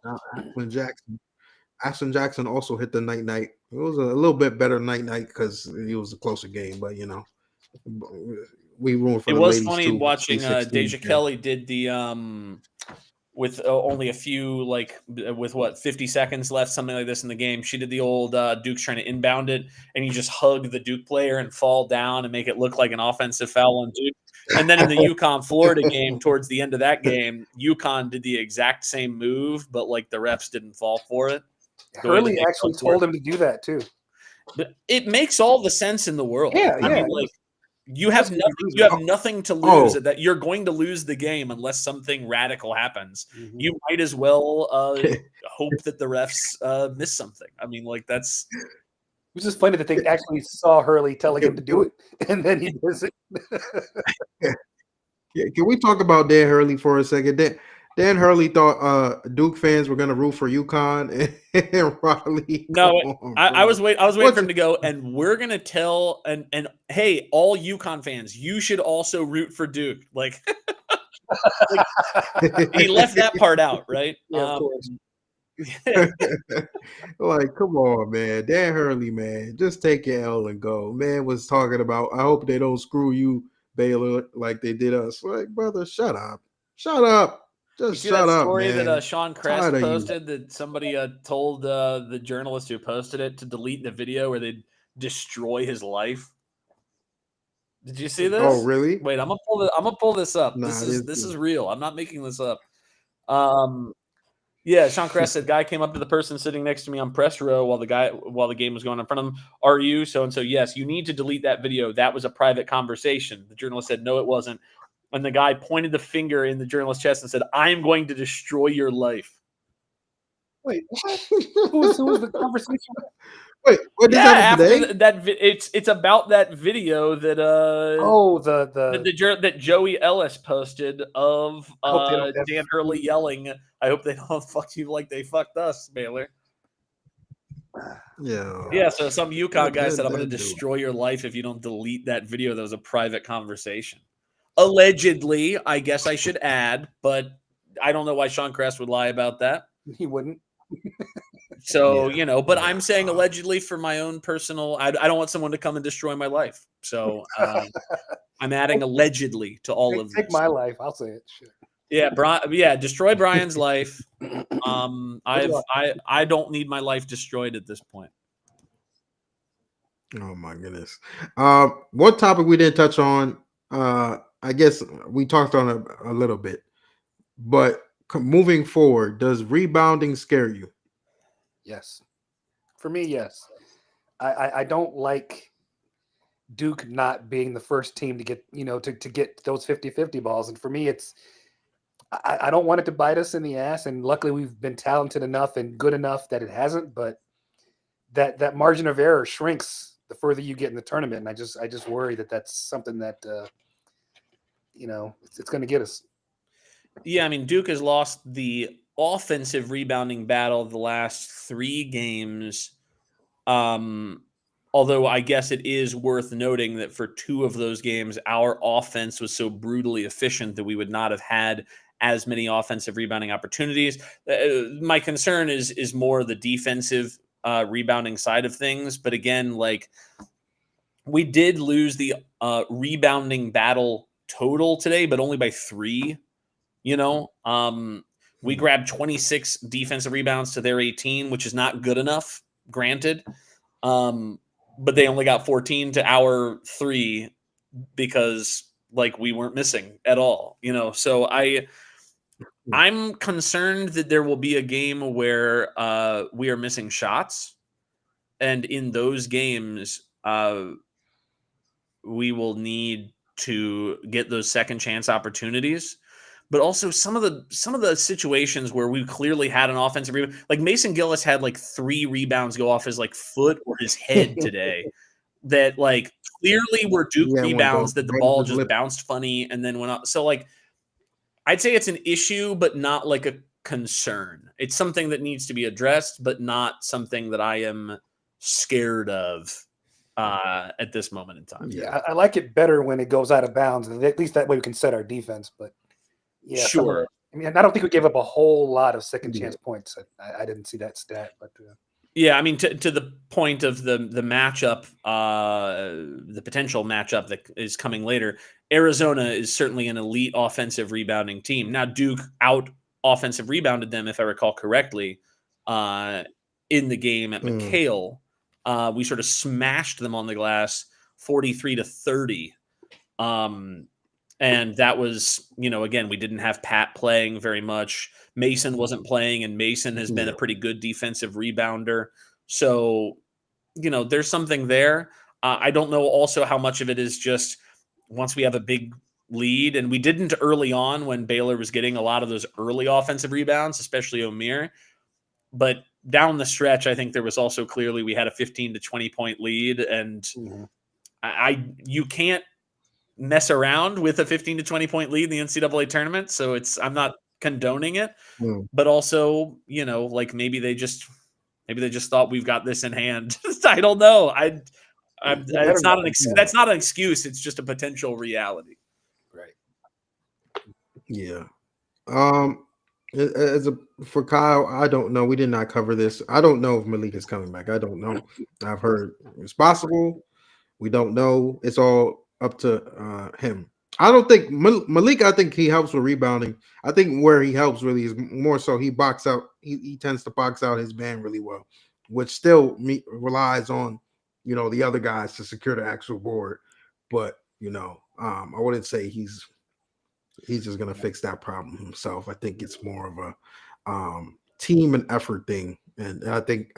Ashton Jackson also hit the night. It was a little bit better night because it was a closer game, but we ruined for it the was ladies funny too. watching 316, Deja Kelly did the with only a few, like with 50 seconds left, something like this in the game. She did the old Duke's trying to inbound it, and you just hug the Duke player and fall down and make it look like an offensive foul on Duke. And then in the UConn Florida game, towards the end of that game, UConn did the exact same move, but like the refs didn't fall for it. Hurley actually told him to do that too. But it makes all the sense in the world. Yeah, I mean, like you have nothing to lose. That you're going to lose the game unless something radical happens. Mm-hmm. You might as well hope that the refs miss something. I mean, like that's. It was just funny that they actually saw Hurley telling him to do it, and then he does it. Can we talk about Dan Hurley for a second? Dan Hurley thought Duke fans were going to root for UConn and Raleigh. No, I was waiting for him to go, and we're going to tell and hey, all UConn fans, you should also root for Duke. Like, he left that part out, right? Yeah, of course. Like, come on, man. Dan Hurley, man. Just take your L and go. Man was talking about, I hope they don't screw you, Baylor, like they did us. Like, brother, shut up. Shut up. Just shut up, story man. That Sean Kress posted that somebody told the journalist who posted it to delete the video where they'd destroy his life. Did you see this? Oh, really? Wait, I'm gonna pull this up. Nah, this is real. I'm not making this up. Yeah, Sean Kress said, guy came up to the person sitting next to me on press row while the game was going in front of him. Are you so and so? Yes, you need to delete that video. That was a private conversation. The journalist said, no, it wasn't. And the guy pointed the finger in the journalist's chest and said, I am going to destroy your life. Wait, what? Who was the conversation? Wait, what did after it's about that video that that Joey Ellis posted of Dan Hurley yelling, I hope they don't fuck you like they fucked us, Baylor. Yeah, so some UConn guy said, I'm going to destroy your life if you don't delete that video. That was a private conversation. Allegedly, I guess I should add, but I don't know why Sean Kress would lie about that. He wouldn't. So, but I'm saying allegedly for my own personal, I don't want someone to come and destroy my life. So I'm adding allegedly to all of this. Take my life. I'll say it. Shit. Yeah, destroy Brian's life. I don't need my life destroyed at this point. Oh my goodness. One topic we didn't touch on, I guess we talked on it a little bit, but moving forward, does rebounding scare you? Yes. For me, yes. I don't like Duke not being the first team to get, to get those 50-50 balls. And for me, I don't want it to bite us in the ass. And luckily we've been talented enough and good enough that it hasn't, but that margin of error shrinks the further you get in the tournament. And I just worry that that's something that, it's going to get us. Yeah, I mean, Duke has lost the offensive rebounding battle of the last 3 games. Although I guess it is worth noting that for 2 of those games, our offense was so brutally efficient that we would not have had as many offensive rebounding opportunities. My concern is more the defensive rebounding side of things. But again, like we did lose the rebounding battle total today, but only by 3. We grabbed 26 defensive rebounds to their 18, which is not good enough, granted. But they only got 14 to our 3 because like we weren't missing at all, So I'm concerned that there will be a game where we are missing shots, and in those games, we will need to get those second chance opportunities. But also some of the situations where we clearly had an offensive rebound, like Mason Gillis had like 3 rebounds go off his like foot or his head today that like clearly were Duke rebounds that the ball just bounced funny and then went up. So like I'd say it's an issue, but not like concern. It's something that needs to be addressed, but not something that I am scared of at this moment in time. Yeah, I like it better when it goes out of bounds, and at least that way we can set our defense. But yeah, Sure. I mean, I don't think we gave up a whole lot of second chance points. I didn't see that stat, but Yeah, I mean, to the point of the matchup, the potential matchup that is coming later, Arizona is certainly an elite offensive rebounding team. Now, Duke out offensive rebounded them, if I recall correctly, in the game at McHale. We sort of smashed them on the glass 43-30. And that was, again, we didn't have Pat playing very much. Mason wasn't playing, and Mason has been a pretty good defensive rebounder. So, there's something there. I don't know also how much of it is just once we have a big lead, and we didn't early on when Baylor was getting a lot of those early offensive rebounds, especially Omier. But down the stretch, I think there was also clearly we had a 15 to 20 point lead, and you can't mess around with a 15 to 20 point lead in the NCAA tournament. So I'm not condoning it, but also, like maybe they just thought we've got this in hand. I don't know. That's not an excuse. It's just a potential reality. right. Yeah. For Kyle, I don't know. We did not cover this. I don't know if Malik is coming back. I don't know. I've heard it's possible. We don't know. It's all up to him. I don't think Malik. I think he helps with rebounding. I think where he helps really is more so he box out. He tends to box out his man really well, which still relies on the other guys to secure the actual board. But I wouldn't say he's just gonna fix that problem himself. I think it's more of a team and effort thing. And I think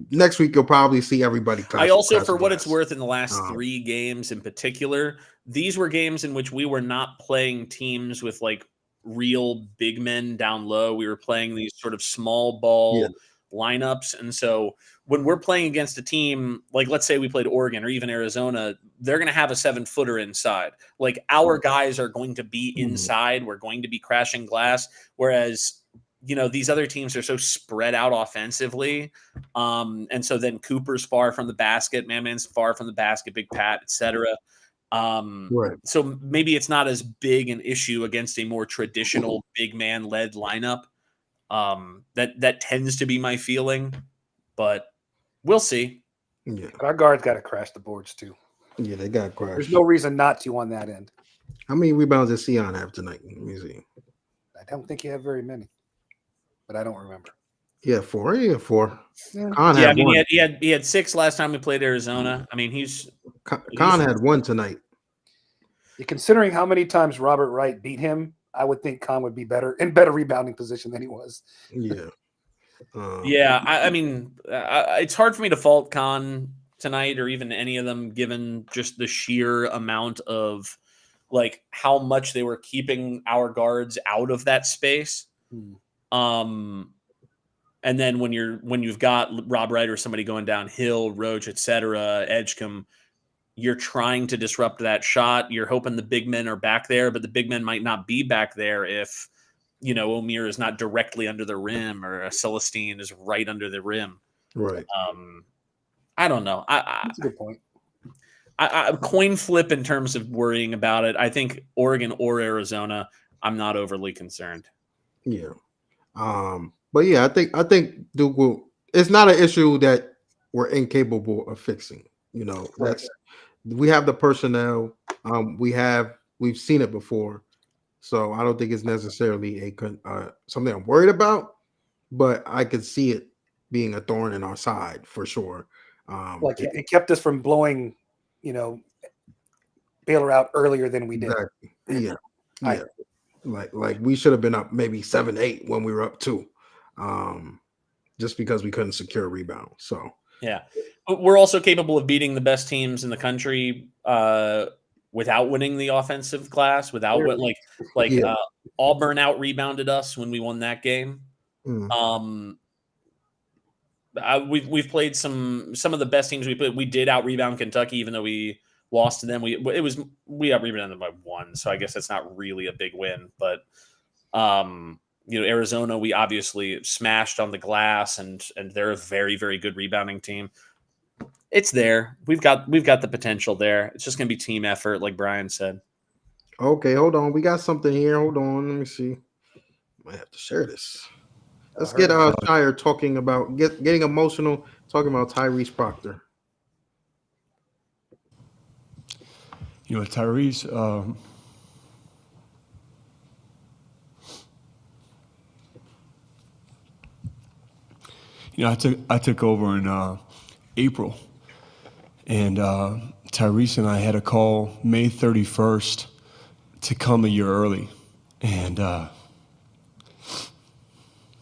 next week you'll probably see everybody. I also, for what it's worth, in the last 3 games in particular, these were games in which we were not playing teams with like real big men down low. We were playing these sort of small ball lineups. And so when we're playing against a team, like let's say we played Oregon or even Arizona, they're going to have a 7-footer inside. Like our guys are going to be inside. We're going to be crashing glass. Whereas these other teams are so spread out offensively. And so then Cooper's far from the basket, Man's far from the basket, Big Pat, etc. So maybe it's not as big an issue against a more traditional big man led lineup. That tends to be my feeling, but we'll see. Yeah. Our guards got to crash the boards too. Yeah, they got crashed. There's no reason not to on that end. How many rebounds did Sion have tonight? Let me see. I don't think he had very many, but I don't remember. Yeah, 4. Yeah, 4. Yeah. Kon Yeah, had I mean, one. he had 6 last time we played Arizona. I mean, Kon had 1 tonight. Considering how many times Robert Wright beat him, I would think Kon would be in better rebounding position than he was. Yeah. Yeah, I mean, it's hard for me to fault Kon tonight or even any of them, given just the sheer amount of like how much they were keeping our guards out of that space. And then when you've got Rob Wright or somebody going downhill, Roach, etc., Edgecombe, you're trying to disrupt that shot. You're hoping the big men are back there, but the big men might not be back there if Omier is not directly under the rim or Celestine is right under the rim. Right. I don't know. That's a good point. I coin flip in terms of worrying about it. I think Oregon or Arizona, I'm not overly concerned. Yeah. But yeah, I think Duke will. It's not an issue that we're incapable of fixing. We have the personnel. We've seen it before, so I don't think it's necessarily something I'm worried about. But I could see it being a thorn in our side for sure. It kept us from blowing, Baylor out earlier than we did. Exactly. Yeah. Like we should have been up maybe 7-8 when we were up 2, just because we couldn't secure a rebound. So yeah, but we're also capable of beating the best teams in the country without winning the offensive class. Without Auburn out rebounded us when we won that game. We've played some of the best teams we played. We did out rebound Kentucky, even though we lost to them. We out rebounded them by 1, so I guess that's not really a big win. But Arizona, we obviously smashed on the glass, and they're a very, very good rebounding team. It's there. We've got the potential there. It's just going to be team effort, like Brian said. Okay, hold on. We got something here. Hold on. Let me see. Might have to share this. Let's get Scheyer talking about getting emotional, talking about Tyrese Proctor. Tyrese. I took over in April, and Tyrese and I had a call May 31st to come a year early, and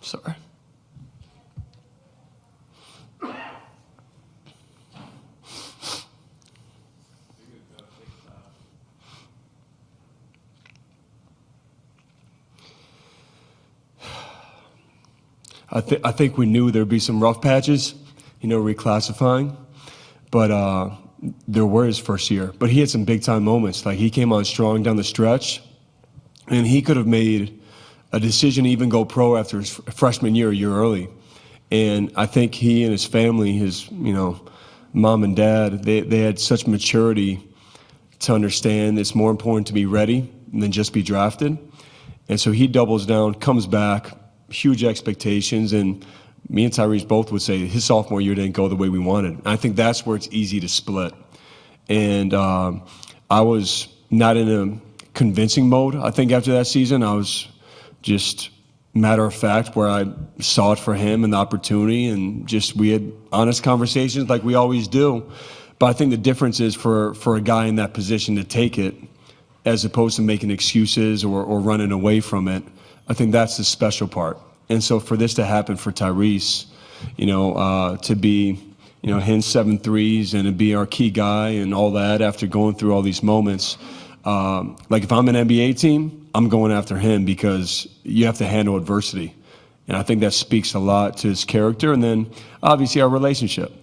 sorry. I think we knew there'd be some rough patches, reclassifying, but there were his first year. But he had some big time moments. Like he came on strong down the stretch, and he could have made a decision to even go pro after his freshman year, a year early. And I think he and his family, his mom and dad, they had such maturity to understand it's more important to be ready than just be drafted. And so he doubles down, comes back. Huge expectations, and me and Tyrese both would say his sophomore year didn't go the way we wanted. I think that's where it's easy to split. And I was not in a convincing mode. I think after that season, I was just matter of fact where I saw it for him and the opportunity, and just we had honest conversations like we always do. But I think the difference is for a guy in that position to take it as opposed to making excuses or running away from it. I think that's the special part. And so for this to happen for Tyrese, to be, hitting 7 threes and to be our key guy and all that after going through all these moments, like if I'm an NBA team, I'm going after him because you have to handle adversity. And I think that speaks a lot to his character and then obviously our relationship,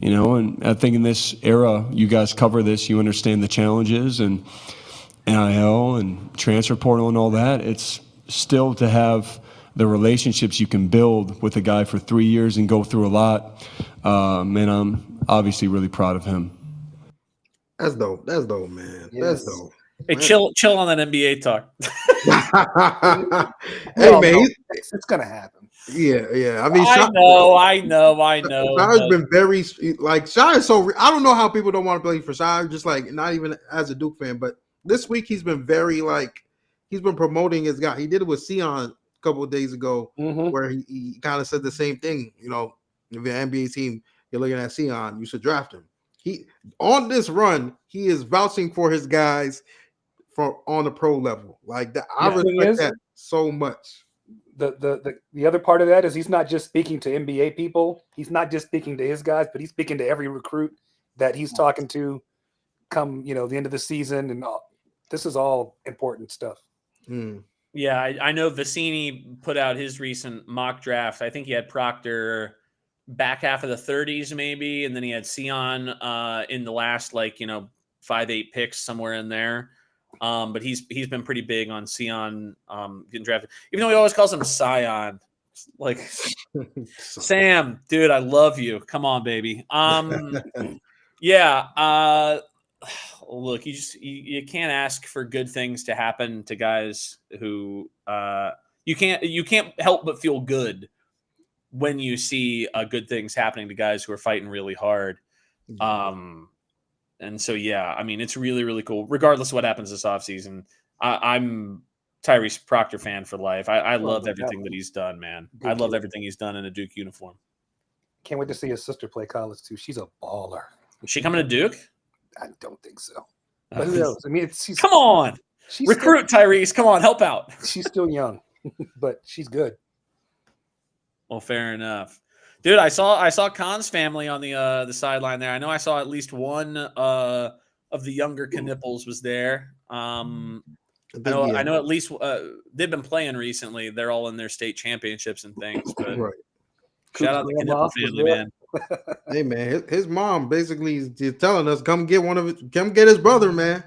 and I think in this era, you guys cover this, you understand the challenges and NIL and transfer portal and all that. It's still to have the relationships you can build with a guy for 3 years and go through a lot. And I'm obviously really proud of him. That's dope. That's dope, man. Yes. That's dope. Hey, chill on that NBA talk. Hey, man. It's going to happen. Yeah. I mean, I know. Scheier's been very, Scheyer. So I don't know how people don't want to play for Scheyer, just like not even as a Duke fan, but this week he's been very he's been promoting his guy. He did it with Sion a couple of days ago, where he kind of said the same thing. If you're an NBA team, you're looking at Sion, you should draft him. He on this run, he is vouching for his guys on the pro level. Like that, I respect that so much. The other part of that is he's not just speaking to NBA people. He's not just speaking to his guys, but he's speaking to every recruit that he's talking to come, the end of the season. And this is all important stuff. Yeah, I know Vicini put out his recent mock draft. I think he had Proctor back half of the 30s maybe, and then he had Sion in the last 5-8 picks somewhere in there. But he's been pretty big on Sion getting drafted, even though he always calls him Sion. Sam, dude, I love you. Come on, baby. Yeah. Look, you can't ask for good things to happen to guys who you can't help but feel good when you see good things happening to guys who are fighting really hard. And so, yeah, I mean, it's really, really cool. Regardless of what happens this offseason, I'm Tyrese Proctor fan for life. I love everything that he's done, man. I love everything he's done in a Duke uniform. Can't wait to see his sister play college too. She's a baller. Is she coming to Duke? I don't think so. But who knows? I mean, come on, recruit Tyrese. Come on, help out. She's still young, but she's good. Well, fair enough, dude. I saw Kon's family on the sideline there. I know I saw at least one of the younger Kon Knueppels was there. I know at least they've been playing recently. They're all in their state championships and things. But right. Shout out to the Kon Knueppel family, man. Hey, man, his mom basically is telling us, come get his brother, man.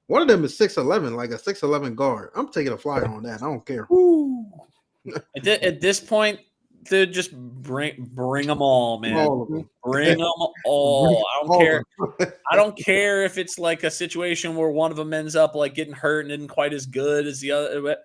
One of them is 6'11", like a 6'11" guard. I'm taking a flyer on that. I don't care. At this point, dude, just bring them all, man. All of them. Bring them all. I don't All care. of them. I don't care if it's like a situation where one of them ends up like getting hurt and isn't quite as good as the other.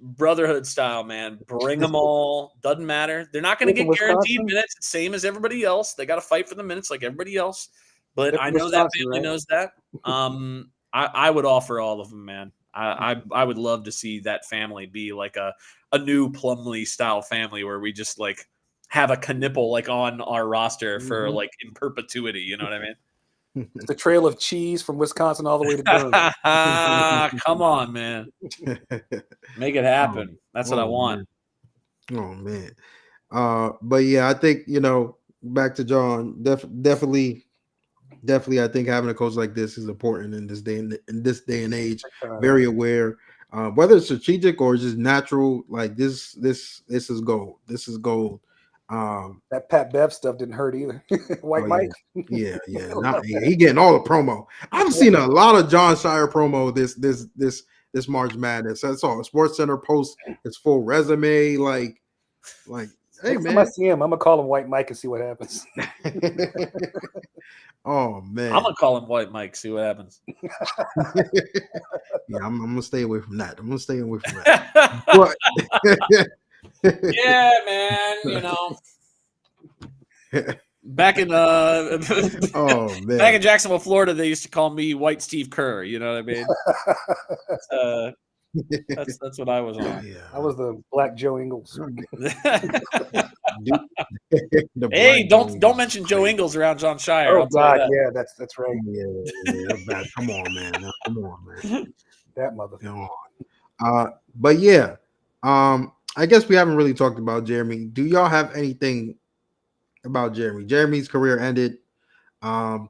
Brotherhood style, man. Bring them all. Doesn't matter. They're not going to get guaranteed minutes, same as everybody else. They got to fight for the minutes like everybody else. But I know that family knows that. I would offer all of them, man. I would love to see that family be like a new Plumlee style family where we just like have a Kon Knueppel like on our roster for like in perpetuity. You know what I mean? It's a trail of cheese from Wisconsin all the way to Durham. Come on, man. Make it happen. That's what I want. Man. But yeah, I think, back to John, definitely I think having a coach like this is important in this day and age. Very aware, whether it's strategic or just natural. Like this is gold. This is gold. That Pat Bev stuff didn't hurt either. White Mike. Yeah. He getting all the promo. I've seen a lot of John Scheyer promo this March Madness. That's all. Sports Center post his full resume. Like, hey man, I see him, I'm gonna call him White Mike and see what happens. Oh man, I'm gonna call him White Mike. See what happens. Yeah, I'm gonna stay away from that. But, yeah, man. Back in back in Jacksonville, Florida, they used to call me White Steve Kerr. You know what I mean? That's what I was on. Yeah. I was the Black Joe Ingles. Hey, don't mention Joe Ingles around John Scheyer. Oh God, yeah, that's right. Yeah, bad. Come on, man. That mother. Come on. But yeah, I guess we haven't really talked about Jeremy. Do y'all have anything about Jeremy? Jeremy's career ended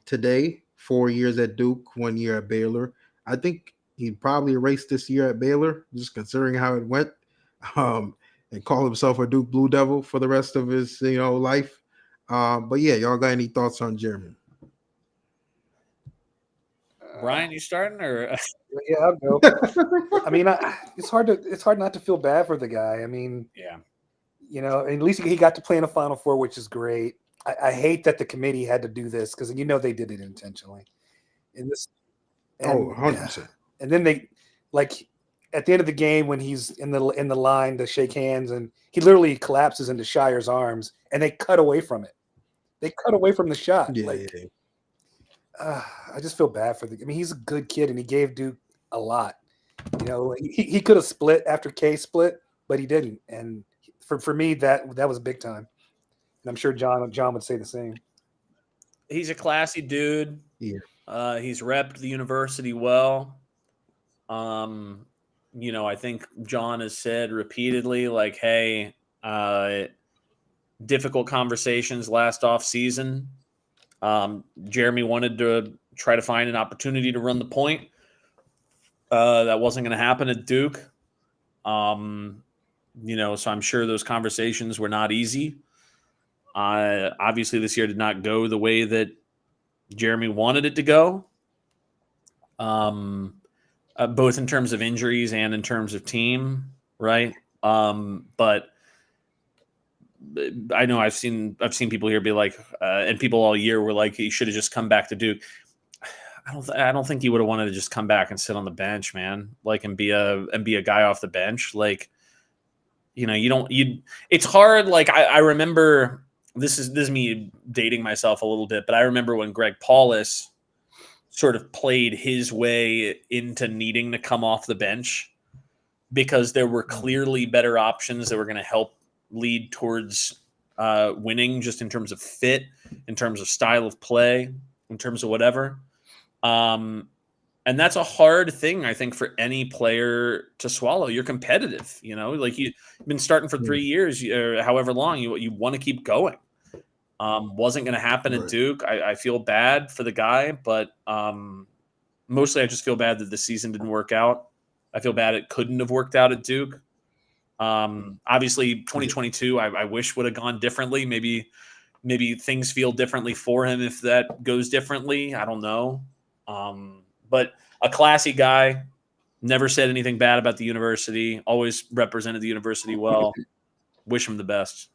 today. 4 years at Duke, 1 year at Baylor. I think he probably erased this year at Baylor, just considering how it went, and call himself a Duke Blue Devil for the rest of his life. But yeah, y'all got any thoughts on Jeremy? Brian, you starting or? Yeah, I'll go. I mean, it's hard not to feel bad for the guy. I mean, yeah, at least he got to play in a Final Four, which is great. I hate that the committee had to do this because they did it intentionally. 100%. And then they, like, at the end of the game when he's in the line to shake hands and he literally collapses into Scheyer's arms and they cut away from it. They cut away from the shot. Yeah, I just feel bad for he's a good kid and he gave Duke a lot. He could have split after K split, but he didn't. And for me, that was big time. And I'm sure John would say the same. He's a classy dude. Yeah. He's repped the university well. I think John has said repeatedly, like, hey, difficult conversations last off season. Jeremy wanted to try to find an opportunity to run the point. That wasn't going to happen at Duke. So I'm sure those conversations were not easy. Obviously this year did not go the way that Jeremy wanted it to go. Both in terms of injuries and in terms of team, right? But I know I've seen people here be like, and people all year were like, he should have just come back to Duke. I don't think he would have wanted to just come back and sit on the bench, man. Like, and be a guy off the bench. Like, it's hard. Like, I remember this is me dating myself a little bit, but I remember when Greg Paulus sort of played his way into needing to come off the bench because there were clearly better options that were going to help lead towards winning, just in terms of fit, in terms of style of play, in terms of whatever. And that's a hard thing, I think, for any player to swallow. You're competitive, like you've been starting for 3 years or however long, you want to keep going. Wasn't going to happen at Duke. I feel bad for the guy, but mostly I just feel bad that the season didn't work out. I feel bad it couldn't have worked out at Duke. Obviously, 2022, I wish would have gone differently. Maybe things feel differently for him if that goes differently. I don't know. But a classy guy, Never said anything bad about the university. Always represented the university well. Wish him the best.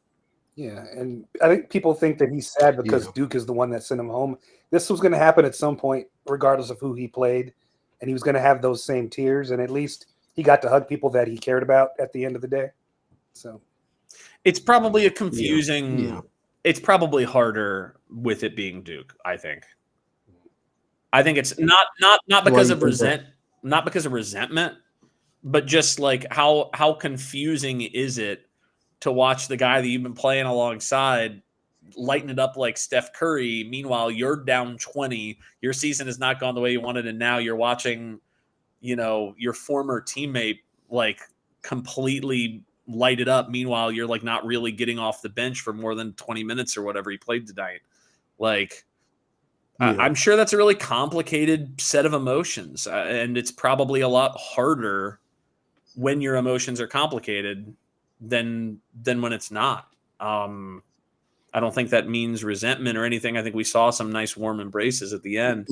Yeah, and I think people think that he's sad because Yeah. Duke is the one that sent him home. This was going to happen at some point, regardless of who he played, and he was going to have those same tears. And at least he got to hug people that he cared about at the end of the day. So it's probably a confusing. Yeah. It's probably harder with it being Duke. I think it's not because of not because of resentment, but just like how confusing is it to watch the guy that you've been playing alongside lighten it up like Steph Curry. Meanwhile, you're down 20. Your season has not gone the way you wanted, and now you're watching, your former teammate like completely light it up. Meanwhile, you're like not really getting off the bench for more than 20 minutes or whatever he played tonight. Like, I'm sure that's a really complicated set of emotions, and it's probably a lot harder when your emotions are complicated than when it's not. I don't think that means resentment or anything. I think we saw some nice warm embraces at the end,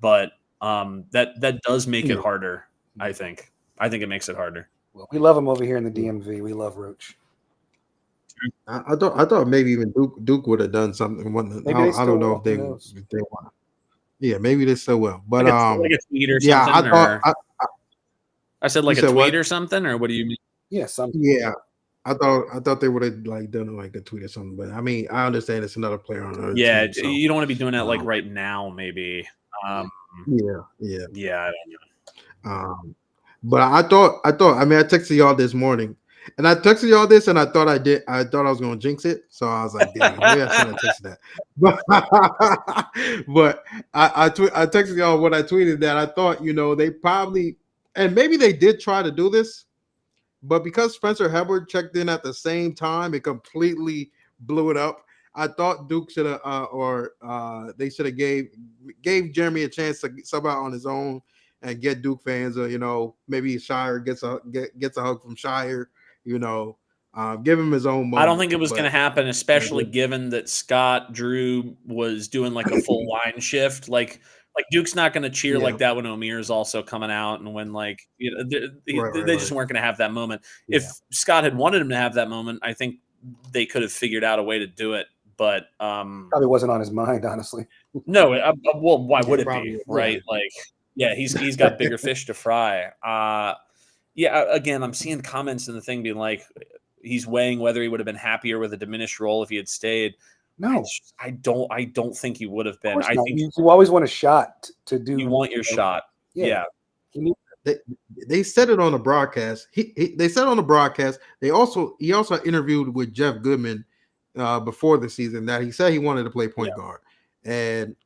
but that does make it harder. I think it makes it harder. well, we love him over here in the DMV. We love Roach. I thought maybe even Duke would have done something. I don't know if they want. Yeah, maybe they still will. But like a tweet or something. Yeah, I said like a tweet or something, or what do you mean? Yeah, something. Yeah, I thought they would have like done like a tweet or something. But I mean, I understand it's another player on Earth. Yeah, team, so, you don't want to be doing that like right now, maybe. Yeah. I don't know. But I thought. I mean, I texted y'all this morning, and I texted y'all this, and I thought I was going to jinx it, so I was like, "Damn, maybe I shouldn't have texted that." But I texted y'all when I tweeted that I thought they probably, and maybe they did try to do this, but because Spencer Howard checked in at the same time, it completely blew it up. I thought Duke should have, they should have gave Jeremy a chance to sub out on his own and get Duke fans, maybe Scheyer gets a hug from Scheyer, give him his own moment. I don't think it was going to happen, especially given that Scott Drew was doing like a full line shift. Like Duke's not going to cheer like that when Omier is also coming out, and when they just weren't going to have that moment. Yeah. If Scott had wanted him to have that moment, I think they could have figured out a way to do it. But probably wasn't on his mind, honestly. No, well, why would it probably, be, right? Like, yeah, he's got bigger fish to fry. Again, I'm seeing comments in the thing being like, he's weighing whether he would have been happier with a diminished role if he had stayed. No, I don't think he would have been. I think you always want a shot to do. You want your shot. Yeah. They said it on the broadcast. They said on the broadcast. He also interviewed with Jeff Goodman before the season that he said he wanted to play point guard, and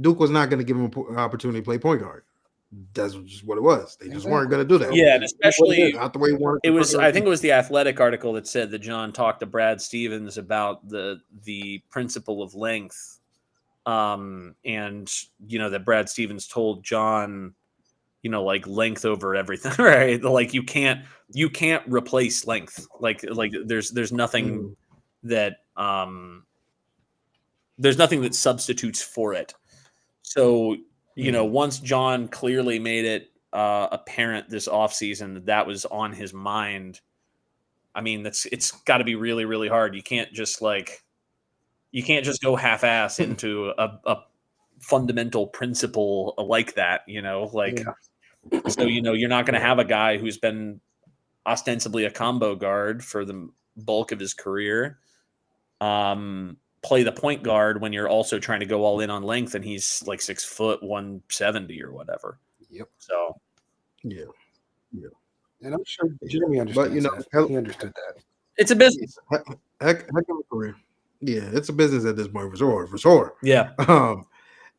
Duke was not going to give him an opportunity to play point guard. That's just what it was. They just weren't going to do that. Yeah, and especially not the way he wanted. It was. I think it was the Athletic article that said that John talked to Brad Stevens about the principle of length, and that Brad Stevens told John, like length over everything, right? Like you can't replace length. Like there's nothing that substitutes for it. So, once John clearly made it apparent this offseason that was on his mind, I mean, it's got to be really, really hard. You can't just go half-ass into a fundamental principle like that, So, you're not going to have a guy who's been ostensibly a combo guard for the bulk of his career play the point guard when you're also trying to go all in on length, and he's like 6 foot 170 or whatever. Yep. So, yeah. And I'm sure Jeremy understood. But he understood that. It's a business. Heck of a career. Yeah, it's a business at this point for sure. Yeah.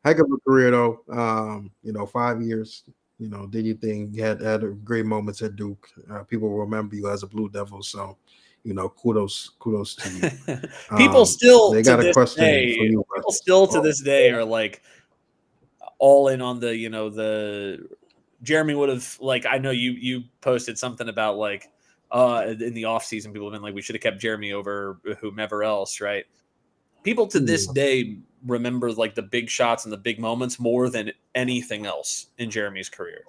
Heck of a career though. 5 years. Did your thing. You had great moments at Duke. People will remember you as a Blue Devil. So, kudos to you. People still they got a question for you. People still to this day are like all in on the Jeremy would have, like, I know you posted something about like in the offseason people have been like, we should have kept Jeremy over whomever else, right? People to this day remember like the big shots and the big moments more than anything else in Jeremy's career.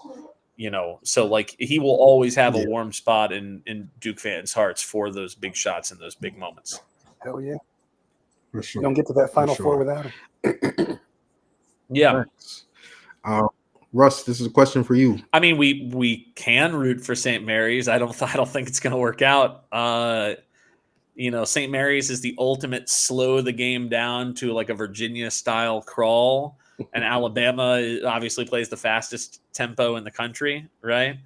So like he will always have a warm spot in Duke fans' hearts for those big shots and those big moments. Hell yeah. For sure. You don't get to that Final Four without him. Yeah. Russ, this is a question for you. I mean, we can root for St. Mary's. I don't think it's going to work out. St. Mary's is the ultimate slow the game down to like a Virginia style crawl, and Alabama obviously plays the fastest tempo in the country, right?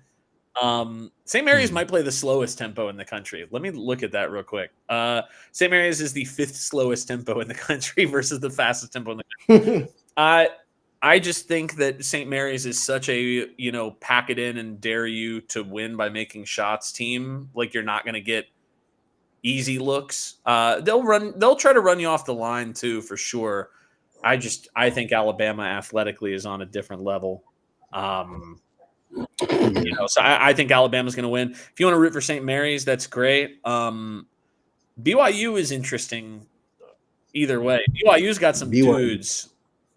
St. Mary's might play the slowest tempo in the country. Let me look at that real quick. St. Mary's is the 5th slowest tempo in the country versus the fastest tempo in the country. I just think that St. Mary's is such a, pack it in and dare you to win by making shots team. Like you're not going to get easy looks. They'll try to run you off the line too, for sure. I think Alabama athletically is on a different level. So I think Alabama's going to win. If you want to root for St. Mary's, that's great. BYU is interesting either way. BYU's got some dudes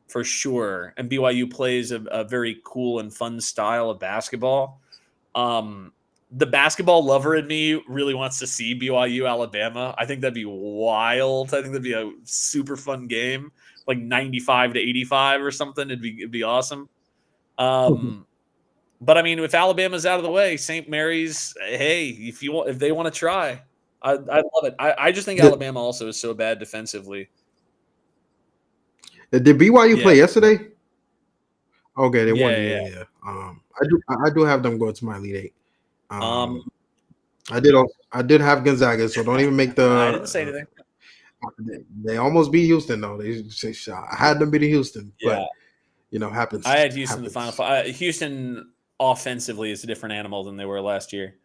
for sure, and BYU plays a very cool and fun style of basketball. The basketball lover in me really wants to see BYU Alabama. I think that'd be wild. I think that'd be a super fun game, like 95-85 or something. It'd be awesome. But I mean, if Alabama's out of the way, St. Mary's, hey, if they want to try, I love it. I just think Alabama also is so bad defensively. Did BYU play yesterday? Okay, they won. Yeah. I do have them going to my Elite Eight. I did have Gonzaga, so don't even make the. I didn't say anything. They almost beat Houston though. I had them beating Houston, but happens. I had Houston in the Final Four. Houston offensively is a different animal than they were last year.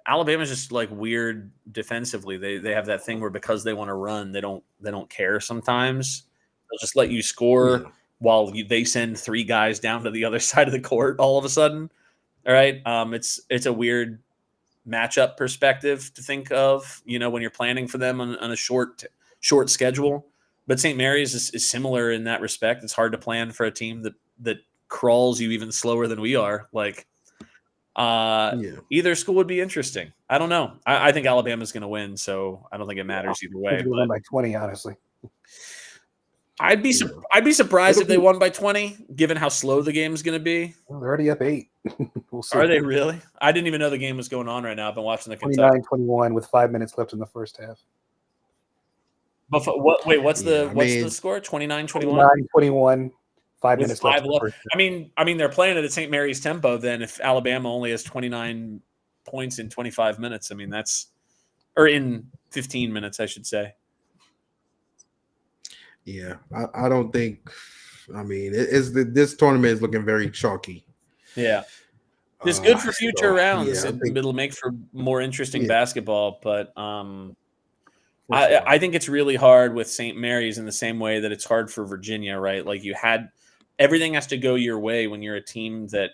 Alabama's just like weird defensively. They have that thing where because they want to run, they don't care sometimes. They'll just let you score while they send 3 guys down to the other side of the court all of a sudden. All right. It's a weird matchup perspective to think of, when you're planning for them on a short schedule. But St. Mary's is similar in that respect. It's hard to plan for a team that crawls you even slower than we are. Like, either school would be interesting. I don't know. I think Alabama's going to win, so I don't think it matters either way. Win by 20, honestly. I'd be surprised if they won by 20, given how slow the game's going to be. Well, they're already up 8. We'll see. Are they really? I didn't even know the game was going on right now. I've been watching the Kentucky. 29-21 with 5 minutes left in the first half. But what's the score? 29-21? 29-21. 5 minutes left. I mean, they're playing it at St. Mary's tempo. Then, if Alabama only has 29 points in 25 minutes, I mean or in 15 minutes, I should say. Yeah, I don't think. I mean, this tournament is looking very chalky. Yeah, it's good for future rounds. It'll make for more interesting basketball, but I think it's really hard with St. Mary's in the same way that it's hard for Virginia, right? Like everything has to go your way when you're a team that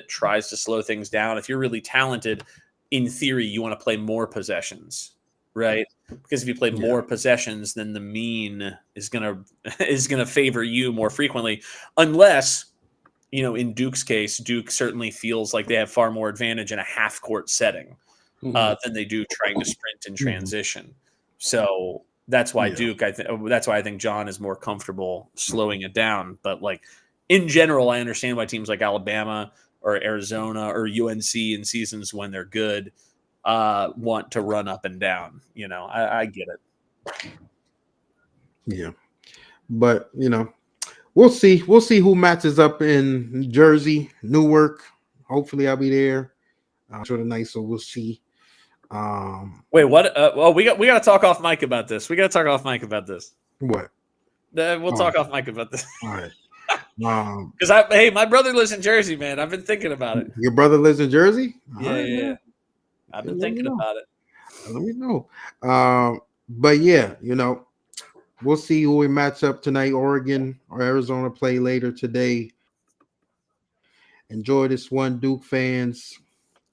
tries to slow things down. If you're really talented, in theory, you want to play more possessions, right? Because if you play more possessions, then the mean is gonna favor you more frequently, unless in Duke's case, Duke certainly feels like they have far more advantage in a half court setting than they do trying to sprint in transition. So that's why Duke. That's why I think John is more comfortable slowing it down. But like in general, I understand why teams like Alabama or Arizona or UNC in seasons when they're good want to run up and down. I get it. Yeah, but we'll see. We'll see who matches up in Jersey, Newark. Hopefully, I'll be there. I'm sure tonight, so we'll see. Wait, what? Well, we got to talk off mic about this. What? We'll talk off mic about this. All right. Because my brother lives in Jersey, man. I've been thinking about it. Your brother lives in Jersey? Yeah. I've been thinking about it. Let me know. But yeah, we'll see who we match up tonight. Oregon or Arizona play later today. Enjoy this one, Duke fans.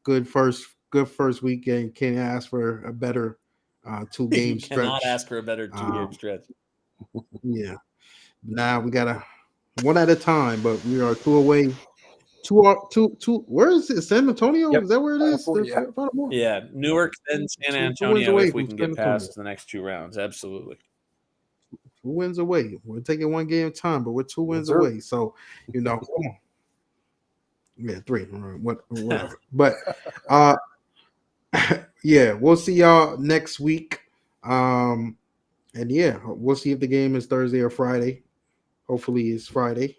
Good first weekend. Can't ask for a better 2-game You stretch. cannot ask for a better 2-game stretch. Yeah. Now we got to one at a time, but we are 2 away. Two. Where is it? San Antonio? Yep. Is that where it is? Final Four, yeah. Final Four? Yeah, Newark, then San 2 wins Antonio away if we from can San get Antonio. past the next 2 rounds. Absolutely. 2 wins away. We're taking 1 game at a time, but we're 2 wins sir. away. So, come on. Yeah, 3. Whatever. But yeah, we'll see y'all next week. And yeah, we'll see if the game is Thursday or Friday. Hopefully it's Friday.